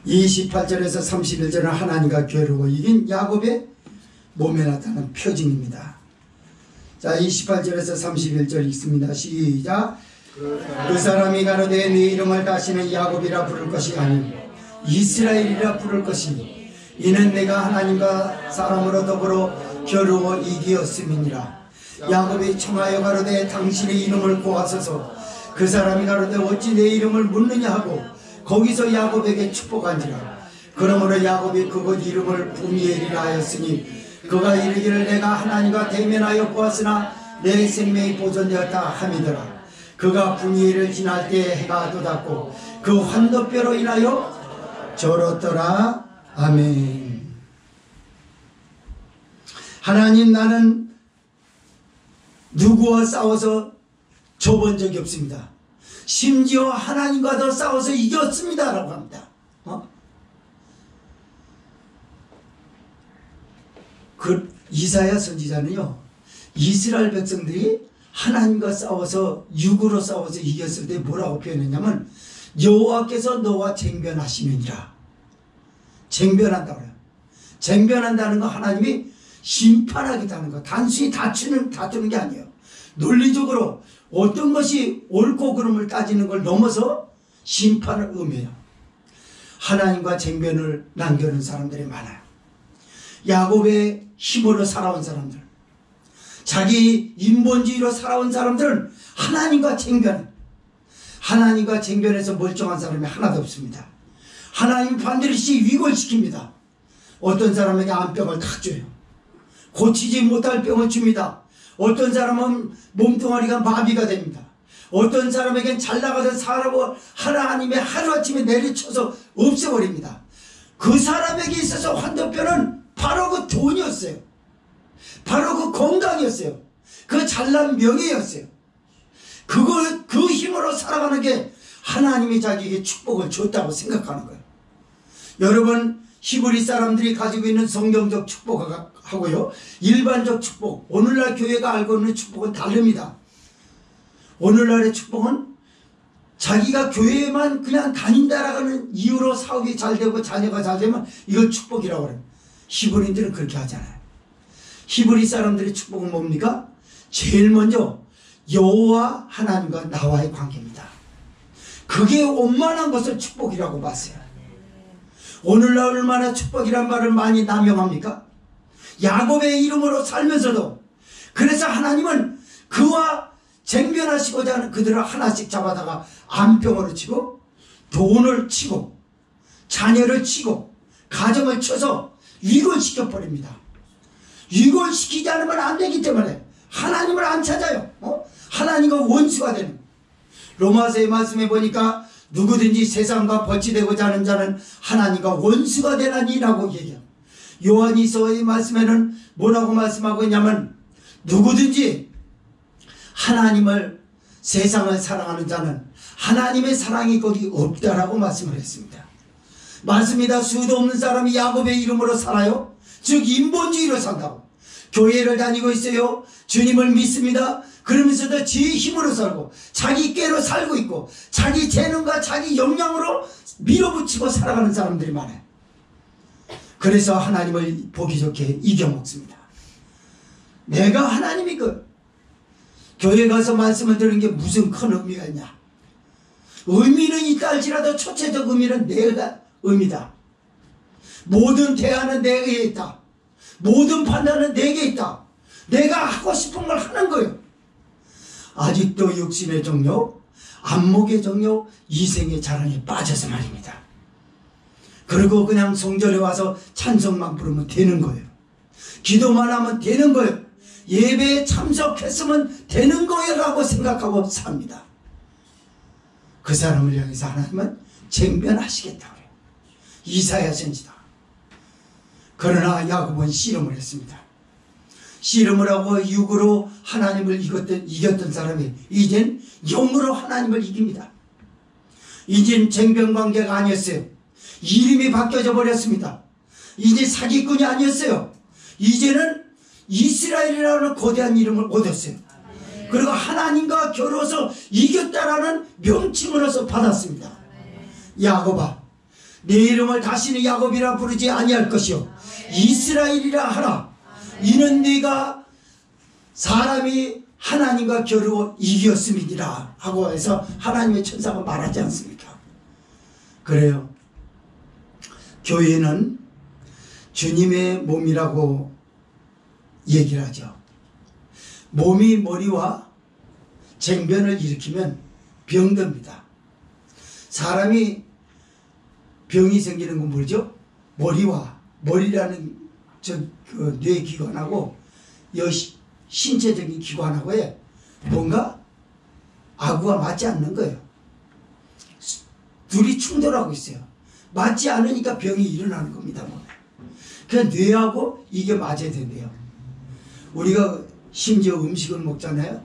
28절에서 31절은 하나님과 겨루고 이긴 야곱의 몸에 나타나는 표징입니다. 자, 28절에서 31절 읽습니다. 시작. 그 사람이 가로되 네 이름을 다시는 야곱이라 부를 것이 아니요 이스라엘이라 부를 것이니 이는 내가 하나님과 사람으로 더불어 겨루고 이기었음이니라. 야곱이 청하여 가로되 당신의 이름을 고하소서. 그 사람이 가로되 어찌 내 이름을 묻느냐 하고 거기서 야곱에게 축복한지라. 그러므로 야곱이 그곳 이름을 부니엘이라 하였으니 그가 이르기를 내가 하나님과 대면하여 보았으나 내 생명이 보존되었다 함이더라. 그가 부니엘을 지날 때 해가 돋았고 그 환도뼈로 인하여 절었더라. 아멘. 하나님, 나는 누구와 싸워서 져본 적이 없습니다. 심지어 하나님과도 싸워서 이겼습니다 라고 합니다. 그 이사야 선지자는요, 이스라엘 백성들이 하나님과 싸워서 육으로 싸워서 이겼을 때 뭐라고 표현했냐면 여호와께서 너와 쟁변하시느니라. 쟁변한다고 해요. 쟁변한다는 거 하나님이 심판하겠다는 거. 단순히 다투는 게 아니에요. 논리적으로 어떤 것이 옳고 그름을 따지는 걸 넘어서 심판을 의미해요. 하나님과 쟁변을 남겨놓은 사람들이 많아요. 야곱의 힘으로 살아온 사람들, 자기 인본주의로 살아온 사람들은 하나님과 쟁변해서 멀쩡한 사람이 하나도 없습니다. 하나님 반드시 위골시킵니다. 어떤 사람에게 암병을 탁 줘요. 고치지 못할 병을 줍니다. 어떤 사람은 몸뚱아리가 마비가 됩니다. 어떤 사람에겐 잘 나가던 사람을 하나님의 하루아침에 내리쳐서 없애버립니다. 그 사람에게 있어서 환도뼈는 바로 그 돈이었어요. 바로 그 건강이었어요. 그 잘난 명예였어요. 그 힘으로 살아가는 게 하나님이 자기에게 축복을 줬다고 생각하는 거예요. 여러분, 히브리 사람들이 가지고 있는 성경적 축복하고요, 일반적 축복, 오늘날 교회가 알고 있는 축복은 다릅니다. 오늘날의 축복은 자기가 교회에만 그냥 다닌다라는 이유로 사업이 잘 되고 자녀가 잘 되면 이걸 축복이라고 그래요. 히브리인들은 그렇게 하잖아요. 히브리 사람들의 축복은 뭡니까? 제일 먼저 여호와 하나님과 나와의 관계입니다. 그게 원만한 것을 축복이라고 봤어요. 오늘날 얼마나 축복이란 말을 많이 남용합니까? 야곱의 이름으로 살면서도. 그래서 하나님은 그와 쟁변하시고자 하는 그들을 하나씩 잡아다가 암병으로 치고 돈을 치고 자녀를 치고 가정을 쳐서 위골시켜버립니다. 위골시키지 않으면 안 되기 때문에 하나님을 안 찾아요. 하나님과 원수가 되는. 로마서의 말씀에 보니까 누구든지 세상과 벌치되고자 하는 자는 하나님과 원수가 되나니라고 얘기해요. 요한이서의 말씀에는 뭐라고 말씀하고 있냐면 누구든지 하나님을, 세상을 사랑하는 자는 하나님의 사랑이 거기 없다라고 말씀을 했습니다. 맞습니다. 수도 없는 사람이 야곱의 이름으로 살아요. 즉 인본주의로 산다고. 교회를 다니고 있어요. 주님을 믿습니다. 그러면서도 지 힘으로 살고 자기 꾀로 살고 있고 자기 재능과 자기 역량으로 밀어붙이고 살아가는 사람들이 많아요. 그래서 하나님을 보기 좋게 이겨먹습니다. 내가 하나님이 교회 가서 말씀을 들은 게 무슨 큰 의미가 있냐. 의미는 있다 할지라도 초체적 의미는 내가 의미다. 모든 대안은 내게 있다. 모든 판단은 내게 있다. 내가 하고 싶은 걸 하는 거예요. 아직도 육신의 정욕, 안목의 정욕, 이생의 자랑에 빠져서 말입니다. 그리고 그냥 성전에 와서 찬송만 부르면 되는 거예요. 기도만 하면 되는 거예요. 예배에 참석했으면 되는 거야라고 생각하고 삽니다. 그 사람을 향해서 하나님은 쟁변하시겠다고 그래요. 이사야 선지자. 그러나 야곱은 씨름을 했습니다. 씨름을 하고 육으로 하나님을 이겼던 사람이 이젠 영으로 하나님을 이깁니다. 이젠 쟁변관계가 아니었어요. 이름이 바뀌어져 버렸습니다. 이제 사기꾼이 아니었어요. 이제는 이스라엘이라는 거대한 이름을 얻었어요. 그리고 하나님과 겨루어서 이겼다라는 명칭으로서 받았습니다. 야곱아, 내 이름을 다시는 야곱이라 부르지 아니할 것이요 이스라엘이라 하라. 이는 네가 사람이 하나님과 겨루어 이겼음이니라 하고 해서 하나님의 천사가 말하지 않습니까? 그래요. 교회는 주님의 몸이라고 얘기를 하죠. 몸이 머리와 쟁변을 일으키면 병듭니다. 사람이 병이 생기는 건 뭐죠? 머리라는 그 뇌기관하고 신체적인 기관하고의 뭔가 아구가 맞지 않는 거예요. 둘이 충돌하고 있어요. 맞지 않으니까 병이 일어나는 겁니다. 그냥 뇌하고 이게 맞아야 된대요. 우리가 심지어 음식을 먹잖아요.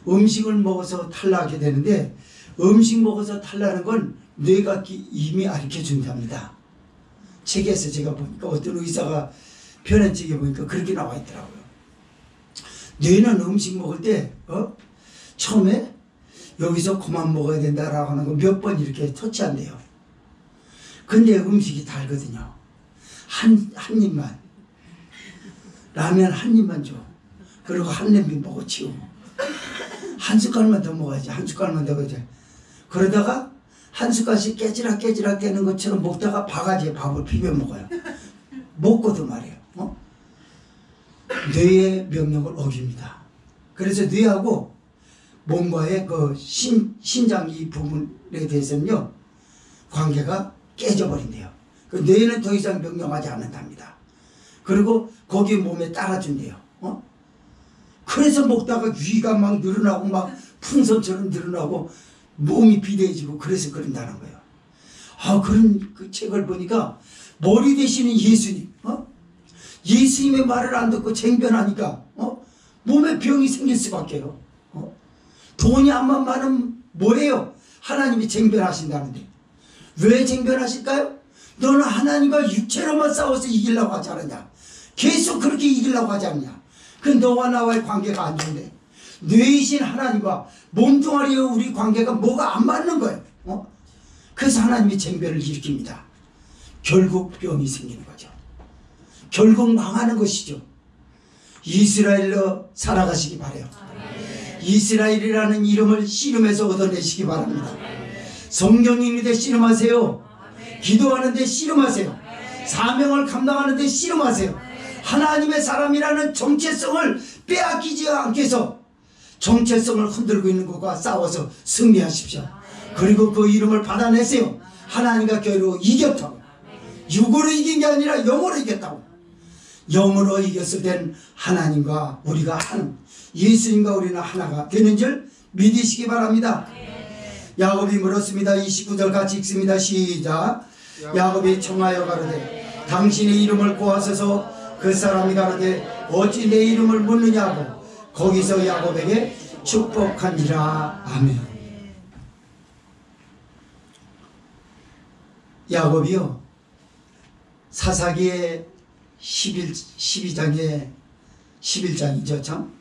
음식을 먹어서 탈락하게 되는데 음식 먹어서 탈락하는 건 뇌가 이미 가르쳐 준답니다. 책에서 제가 보니까 어떤 의사가 편한 책에 보니까 그렇게 나와 있더라고요. 뇌는 음식 먹을 때 처음에 여기서 그만 먹어야 된다라고 하는 거 몇 번 이렇게 터치한대요. 근데 음식이 달거든요. 한 입만 라면 한 입만 줘. 그리고 한 냄비 먹어 치우고 한 숟갈만 더 먹어야지. 한 숟갈만 더 먹어야지. 그러다가 한 숟갈씩 깨지락 깨는 것처럼 먹다가 바가지에 밥을 비벼 먹어요. 먹고도 말이에요. 뇌의 명령을 어깁니다. 그래서 뇌하고 몸과의 그 신장 이 부분에 대해서는요 관계가 깨져버린대요. 그 뇌는 더 이상 명령하지 않는답니다. 그리고 거기 몸에 따라준대요. 그래서 먹다가 위가 막 늘어나고 막 풍선처럼 늘어나고 몸이 비대해지고 그래서 그런다는 거예요. 그런 그 책을 보니까 머리 대신에 예수님, 예수님의 말을 안 듣고 쟁변하니까 몸에 병이 생길 수밖에요. 돈이 암만 많으면 뭐예요? 하나님이 쟁변하신다는데 왜 쟁변하실까요? 너는 하나님과 육체로만 싸워서 이기려고 하지 않느냐? 계속 그렇게 이기려고 하지 않느냐? 그 너와 나와의 관계가 안 좋은데 뇌이신 하나님과 몸뚱아리의 우리 관계가 뭐가 안 맞는 거예요. 그래서 하나님이 쟁변을 일으킵니다. 결국 병이 생기는 거죠. 결국 망하는 것이죠. 이스라엘로 살아가시기 바라요. 이스라엘이라는 이름을 씨름해서 얻어내시기 바랍니다. 성경인데 씨름하세요. 기도하는데 씨름하세요. 사명을 감당하는데 씨름하세요. 하나님의 사람이라는 정체성을 빼앗기지 않게 해서 정체성을 흔들고 있는 것과 싸워서 승리하십시오. 그리고 그 이름을 받아내세요. 하나님과 겨루 이겼다고. 육으로 이긴 게 아니라 영으로 이겼다고. 영으로 이겼을 땐 하나님과 우리가 한, 예수님과 우리는 하나가 되는 줄 믿으시기 바랍니다. 야곱이 물었습니다. 29절 같이 읽습니다. 시작. 야곱이 청하여 가로되 당신의 이름을 구하소서. 그 사람이 가로되 어찌 내 이름을 묻느냐고. 거기서 야곱에게 축복하니라. 아멘. 야곱이요 사사기의 11장이죠. 참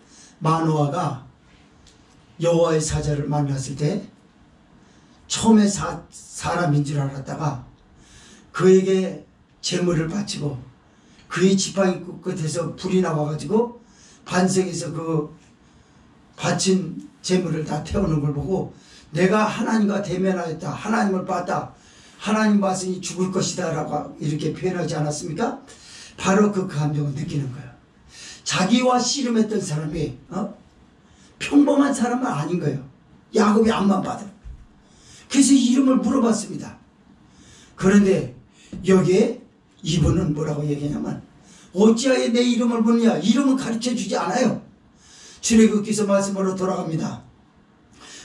마노아가 여호와의 사자를 만났을 때 처음에 사람인 줄 알았다가 그에게 제물을 바치고 그의 지팡이 끝에서 불이 나와가지고 반석에서 그 바친 제물을 다 태우는 걸 보고 내가 하나님과 대면하였다. 하나님을 봤다. 하나님 봤으니 죽을 것이다 라고 이렇게 표현하지 않았습니까? 바로 그 감정을 느끼는 거예요. 자기와 씨름했던 사람이 평범한 사람은 아닌 거예요. 야곱이 앞만 봐도. 그래서 이름을 물어봤습니다. 그런데 여기에 이분은 뭐라고 얘기하냐면 어찌하여 내 이름을 묻느냐. 이름은 가르쳐 주지 않아요. 출애굽기서 말씀으로 돌아갑니다.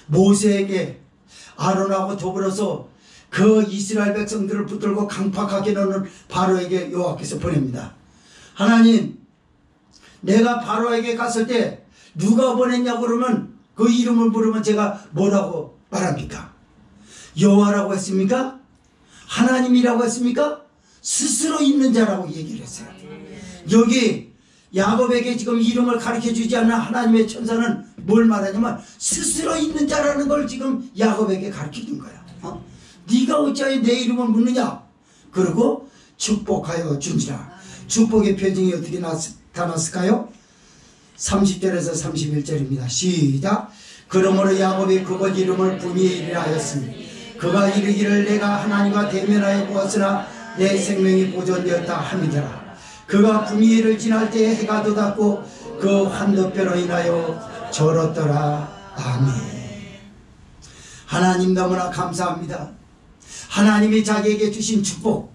모세에게 아론하고 더불어서 그 이스라엘 백성들을 붙들고 강팍하게 넣는 바로에게 여호와께서 보냅니다. 하나님, 내가 바로에게 갔을 때 누가 보냈냐고 그러면 그 이름을 부르면 제가 뭐라고 말합니까? 여호와라고 했습니까? 하나님이라고 했습니까? 스스로 있는 자라고 얘기를 했어요. 여기 야곱에게 지금 이름을 가르쳐 주지 않는 하나님의 천사는 뭘 말하냐면 스스로 있는 자라는 걸 지금 야곱에게 가르쳐 준 거야. 네가 어찌하여 내 이름을 묻느냐? 그리고 축복하여 준지라. 축복의 표징이 어떻게 나타났을까요? 30절에서 31절입니다. 시작. 그러므로 야곱이 그곳 이름을 브니엘이라 하였으니 그가 이르기를 내가 하나님과 대면하여 보았으나 내 생명이 보존되었다 함이더라. 그가 브니엘을 지날 때에 해가 돋았고 그 환도뼈로 인하여 절었더라. 아멘. 하나님 너무나 감사합니다. 하나님이 자기에게 주신 축복,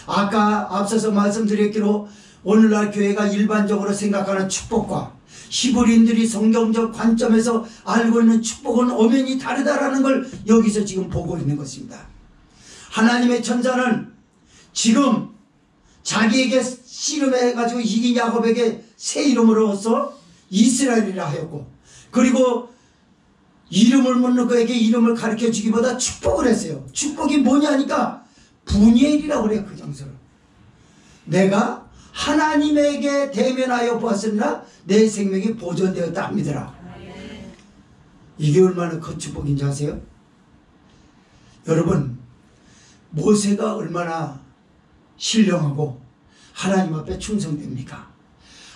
아까 앞서서 말씀드렸기로 오늘날 교회가 일반적으로 생각하는 축복과 히브리인들이 성경적 관점에서 알고 있는 축복은 엄연히 다르다라는 걸 여기서 지금 보고 있는 것입니다. 하나님의 천사는 지금 자기에게 씨름해가지고 이긴 야곱에게 새 이름으로서 이스라엘이라 하였고, 그리고 이름을 묻는 그에게 이름을 가르쳐 주기보다 축복을 했어요. 축복이 뭐냐니까 브니엘이라고 그래요. 그 장소를 내가 하나님에게 대면하여 보았으나 내 생명이 보존되었다 합니다라. 이게 얼마나 큰 축복인지 아세요? 여러분, 모세가 얼마나 신령하고 하나님 앞에 충성됩니까?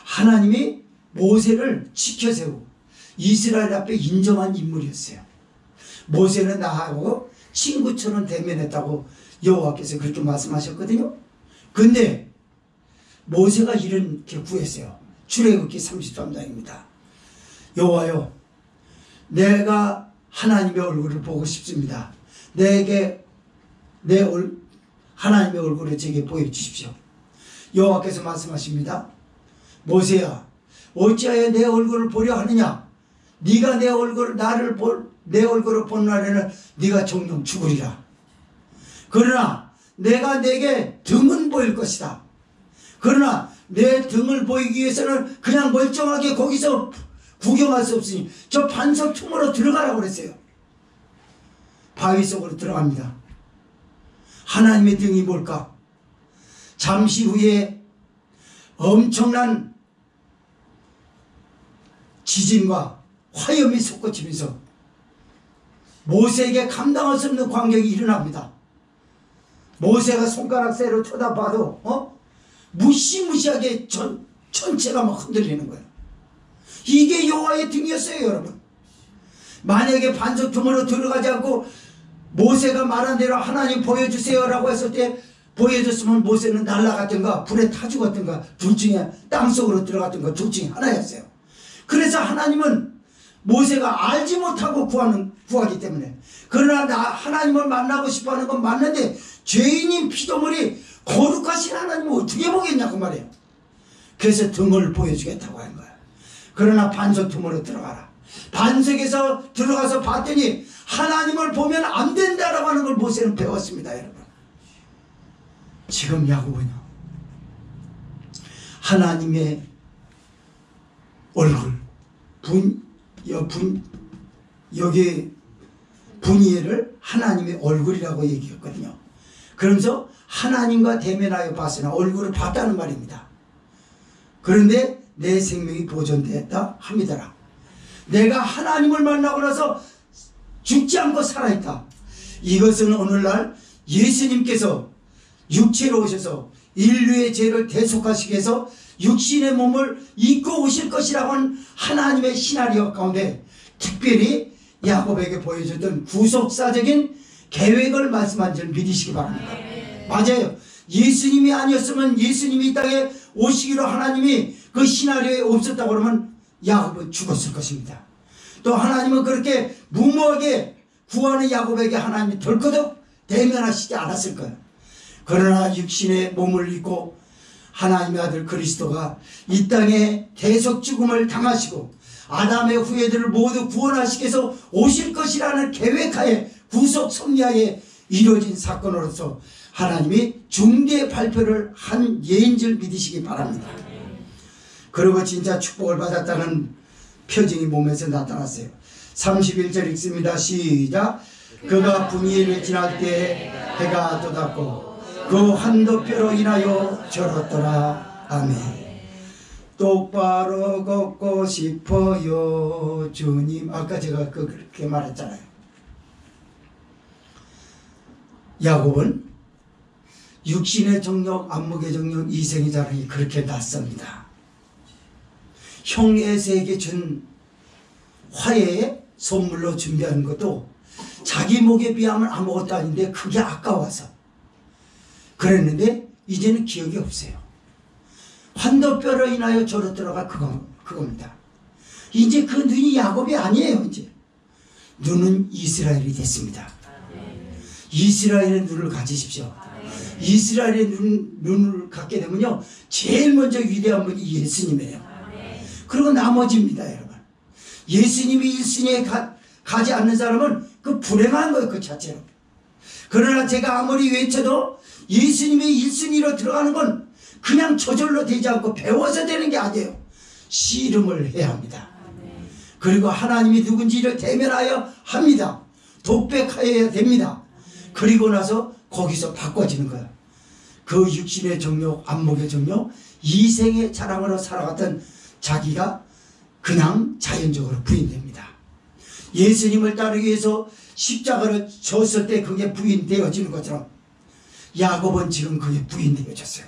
하나님이 모세를 지켜세우고 이스라엘 앞에 인정한 인물이었어요. 모세는 나하고 친구처럼 대면했다고 여호와께서 그렇게 말씀하셨거든요. 근데 모세가 이렇게 구했어요. 출애굽기 33장입니다. 여호와여, 내가 하나님의 얼굴을 보고 싶습니다. 내게 하나님의 얼굴을 제게 보여주십시오. 여호와께서 말씀하십니다. 모세야, 어찌하여 내 얼굴을 보려 하느냐? 네가 내 얼굴을 본 날에는 네가 정령 죽으리라. 그러나 내가 내게 등은 보일 것이다. 그러나 내 등을 보이기 위해서는 그냥 멀쩡하게 거기서 구경할 수 없으니 저 반석 틈으로 들어가라고 그랬어요. 바위 속으로 들어갑니다. 하나님의 등이 뭘까? 잠시 후에 엄청난 지진과 화염이 솟구치면서 모세에게 감당할 수 없는 광경이 일어납니다. 모세가 손가락 새로 쳐다봐도 무시무시하게 전체가 막 흔들리는 거예요. 이게 여호와의 등이었어요, 여러분. 만약에 반석 틈으로 들어가지 않고 모세가 말한 대로 하나님 보여주세요 라고 했을 때 보여줬으면 모세는 날아갔던가 불에 타 죽었던가 둘 중에 땅속으로 들어갔던가 둘 중에 하나였어요. 그래서 하나님은 모세가 알지 못하고 구하기 때문에, 그러나 하나님을 만나고 싶어하는 건 맞는데 죄인인 피조물이 거룩하신 하나님을 어떻게 보겠냐고 말이에요. 그래서 등을 보여주겠다고 한 거야. 그러나 반석 틈으로 들어가라. 반석에서 들어가서 봤더니 하나님을 보면 안 된다라고 하는 걸 모세는 배웠습니다, 여러분. 지금 야곱은요, 하나님의 얼굴, 여기 브니엘을 하나님의 얼굴이라고 얘기했거든요. 그러면서 하나님과 대면하여 봤으나 얼굴을 봤다는 말입니다. 그런데 내 생명이 보존되었다 합니다라. 내가 하나님을 만나고 나서 죽지 않고 살아있다. 이것은 오늘날 예수님께서 육체로 오셔서 인류의 죄를 대속하시기 위해서 육신의 몸을 입고 오실 것이라고 하는 하나님의 시나리오 가운데 특별히 야곱에게 보여줬던 구속사적인 계획을 말씀한 줄 믿으시기 바랍니다. 맞아요. 예수님이 아니었으면, 예수님이 이 땅에 오시기로 하나님이 그 시나리오에 없었다고 그러면 야곱은 죽었을 것입니다. 또 하나님은 그렇게 무모하게 구하는 야곱에게 하나님이 덜커덕 대면하시지 않았을 거예요. 그러나 육신의 몸을 입고 하나님의 아들 그리스도가 이 땅에 대속 죽음을 당하시고 아담의 후예들을 모두 구원하시켜서 오실 것이라는 계획하에 구속 섭리하에 이루어진 사건으로서 하나님이 중대 발표를 한 예인 줄 믿으시기 바랍니다. 그리고 진짜 축복을 받았다는 표징이 몸에서 나타났어요. 31절 읽습니다. 시작. 그가 분이를 지날 때 해가 돋았고 그 환도뼈로 인하여 절었더라. 아멘. 똑바로 걷고 싶어요 주님. 아까 제가 그렇게 말했잖아요. 야곱은 육신의 정욕, 안목의 정욕, 이생의 자랑이 그렇게 낯섭니다. 형 에서에게 준 화해에 선물로 준비하는 것도 자기 목에 비하면 아무것도 아닌데 그게 아까워서 그랬는데 이제는 기억이 없어요. 환도뼈로 인하여 절었더라가 그겁니다. 이제 그 눈이 야곱이 아니에요. 이제 눈은 이스라엘이 됐습니다. 이스라엘의 눈을 가지십시오. 이스라엘의 눈을 갖게 되면요 제일 먼저 위대한 분이 예수님이에요. 그리고 나머지입니다. 여러분, 예수님이 1순위에 가지 않는 사람은 그 불행한 거예요. 그 자체로. 그러나 제가 아무리 외쳐도 예수님이 1순위로 들어가는 건 그냥 저절로 되지 않고 배워서 되는 게 아니에요. 씨름을 해야 합니다. 그리고 하나님이 누군지를 대면하여 합니다. 독백하여야 됩니다. 그리고 나서 거기서 바꿔지는 거예요. 그 육신의 정욕, 안목의 정욕, 이생의 자랑으로 살아갔던 자기가 그냥 자연적으로 부인됩니다. 예수님을 따르기 위해서 십자가를 졌을 때 그게 부인되어지는 것처럼 야곱은 지금 그게 부인되어졌어요.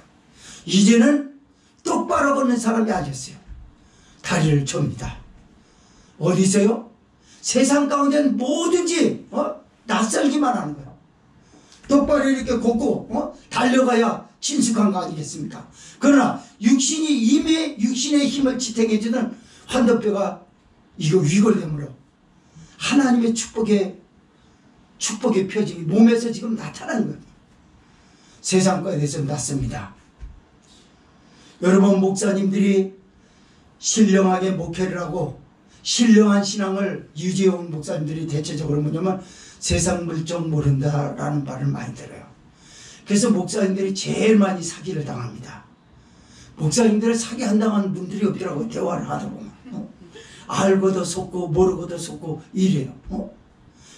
이제는 똑바로 걷는 사람이 아니었어요. 다리를 줍니다. 어디서요? 세상 가운데는 뭐든지 낯설기만 하는 거예요. 똑바로 이렇게 걷고 달려가야 친숙한 거 아니겠습니까? 그러나 육신이 이미 육신의 힘을 지탱해주는 환도뼈가 이거 위골됨으로 하나님의 축복의 표징이 몸에서 지금 나타나는 거예요. 세상과에 대해서 낫습니다. 여러분, 목사님들이 신령하게 목회를 하고 신령한 신앙을 유지해온 목사님들이 대체적으로 뭐냐면 세상 물정 모른다라는 말을 많이 들어요. 그래서 목사님들이 제일 많이 사기를 당합니다. 목사님들을 사기 안 당하는 분들이 없더라고요. 대화를 하다 보면. 알고도 속고 모르고도 속고 이래요.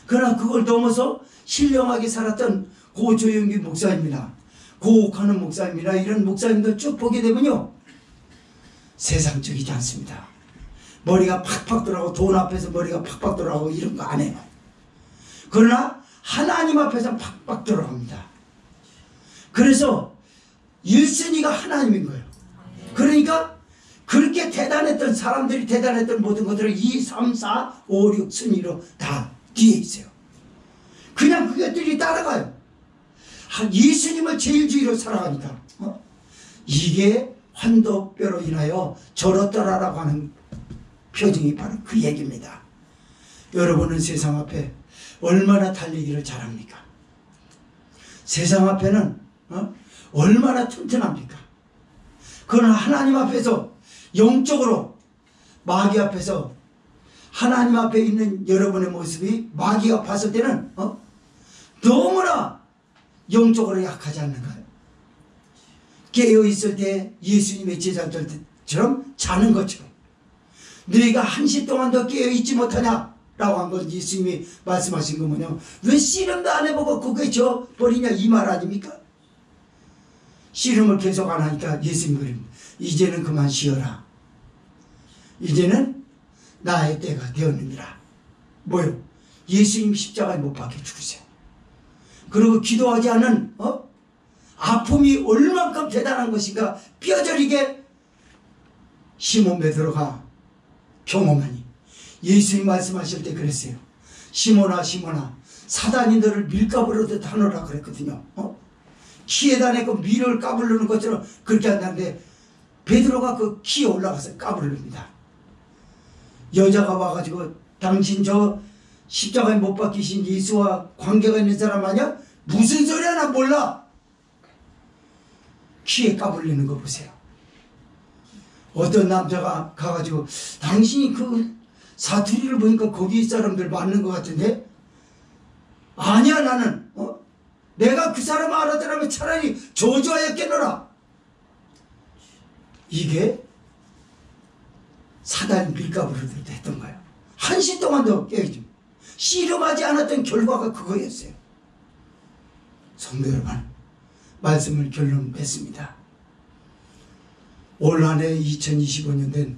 그러나 그걸 넘어서 신령하게 살았던 고조영기 목사님이나 고옥하는 목사님이나 이런 목사님들 쭉 보게 되면요 세상적이지 않습니다. 머리가 팍팍 돌아가고 돈 앞에서 머리가 팍팍 돌아가고 이런 거 안 해요. 그러나 하나님 앞에서 팍팍 돌아갑니다. 그래서 1순위가 하나님인 거예요. 그러니까 그렇게 대단했던 사람들이 대단했던 모든 것들을 2, 3, 4, 5, 6 순위로 다 뒤에 있어요. 그냥 그것들이 따라가요. 예수님을 제일 주위로 살아가니까 이게 환도뼈로 인하여 절었더라라고 하는 표징이 바로 그 얘기입니다. 여러분은 세상 앞에 얼마나 달리기를 잘합니까? 세상 앞에는 얼마나 튼튼합니까? 그러나 하나님 앞에서 영적으로 마귀 앞에서 하나님 앞에 있는 여러분의 모습이 마귀가 봤을 때는 너무나 영적으로 약하지 않는가요? 깨어있을 때 예수님의 제자들처럼 자는 것처럼 너희가 한시 동안도 깨어있지 못하냐? 라고 한 건 예수님이 말씀하신 거 뭐냐면 왜 씨름도 안 해보고 그게 저 버리냐 이 말 아닙니까? 씨름을 계속 안 하니까 예수님이 그럽니다. 이제는 그만 쉬어라. 이제는 나의 때가 되었느니라. 뭐요? 예수님 십자가에 못 박혀 죽으세요. 그리고 기도하지 않은 아픔이 얼만큼 대단한 것인가 뼈저리게 시몬 베드로가 경험하니 예수님 말씀하실 때 그랬어요. 시몬아 시몬아 사단이 너를 밀가부르듯 하노라 그랬거든요. 키에다 내고 밀을 까불르는 것처럼 그렇게 한다는데 베드로가 그 키에 올라가서 까불릅니다. 여자가 와가지고 당신 저 십자가에 못 박히신 예수와 관계가 있는 사람 아니야? 무슨 소리 하나 몰라. 키에 까불리는 거 보세요. 어떤 남자가 가가지고 당신이 그 사투리를 보니까 거기 사람들 맞는 것 같은데? 아니야 나는 내가 그 사람 알아들으면 차라리 저주하였겠노라. 이게 사단 밀가부로도 했던 거예요. 한시 동안도 깨우쳐 씨름하지 않았던 결과가 그거였어요. 성도 여러분, 말씀을 결론 맺습니다. 올 한 해 2025년 된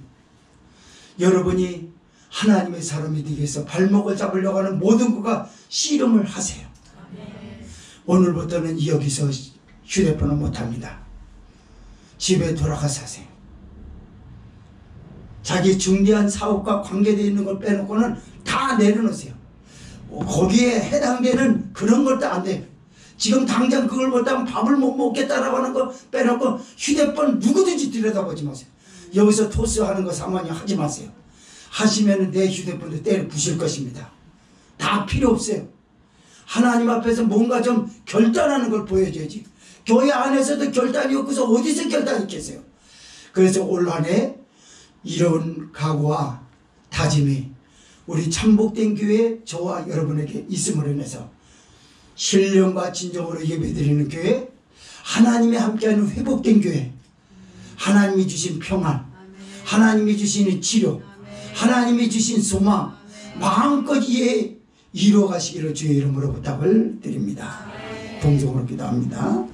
여러분이 하나님의 사람이 되기 위해서 발목을 잡으려고 하는 모든 것과 씨름을 하세요. 오늘부터는 여기서 휴대폰을 못합니다. 집에 돌아가서 하세요. 자기 중대한 사업과 관계되어 있는 걸 빼놓고는 다 내려놓으세요. 거기에 해당되는 그런 것도 안 돼요. 지금 당장 그걸 못하면 밥을 못 먹겠다라고 하는 거 빼놓고 휴대폰 누구든지 들여다보지 마세요. 여기서 토스하는 거 사모님 하지 마세요. 하시면 내 휴대폰도 때려 부실 것입니다. 다 필요 없어요. 하나님 앞에서 뭔가 좀 결단하는 걸 보여줘야지. 교회 안에서도 결단이 없고서 어디서 결단이 있겠어요. 그래서 올 한 해 이런 각오와 다짐이 우리 참복된 교회 저와 여러분에게 있음으로 인해서 신령과 진정으로 예배드리는 교회, 하나님이 함께하는 회복된 교회, 하나님이 주신 평안, 하나님이 주신 치료, 하나님이 주신 소망 마음껏 이루어 가시기를 주의 이름으로 부탁을 드립니다. 동성으로 기도합니다.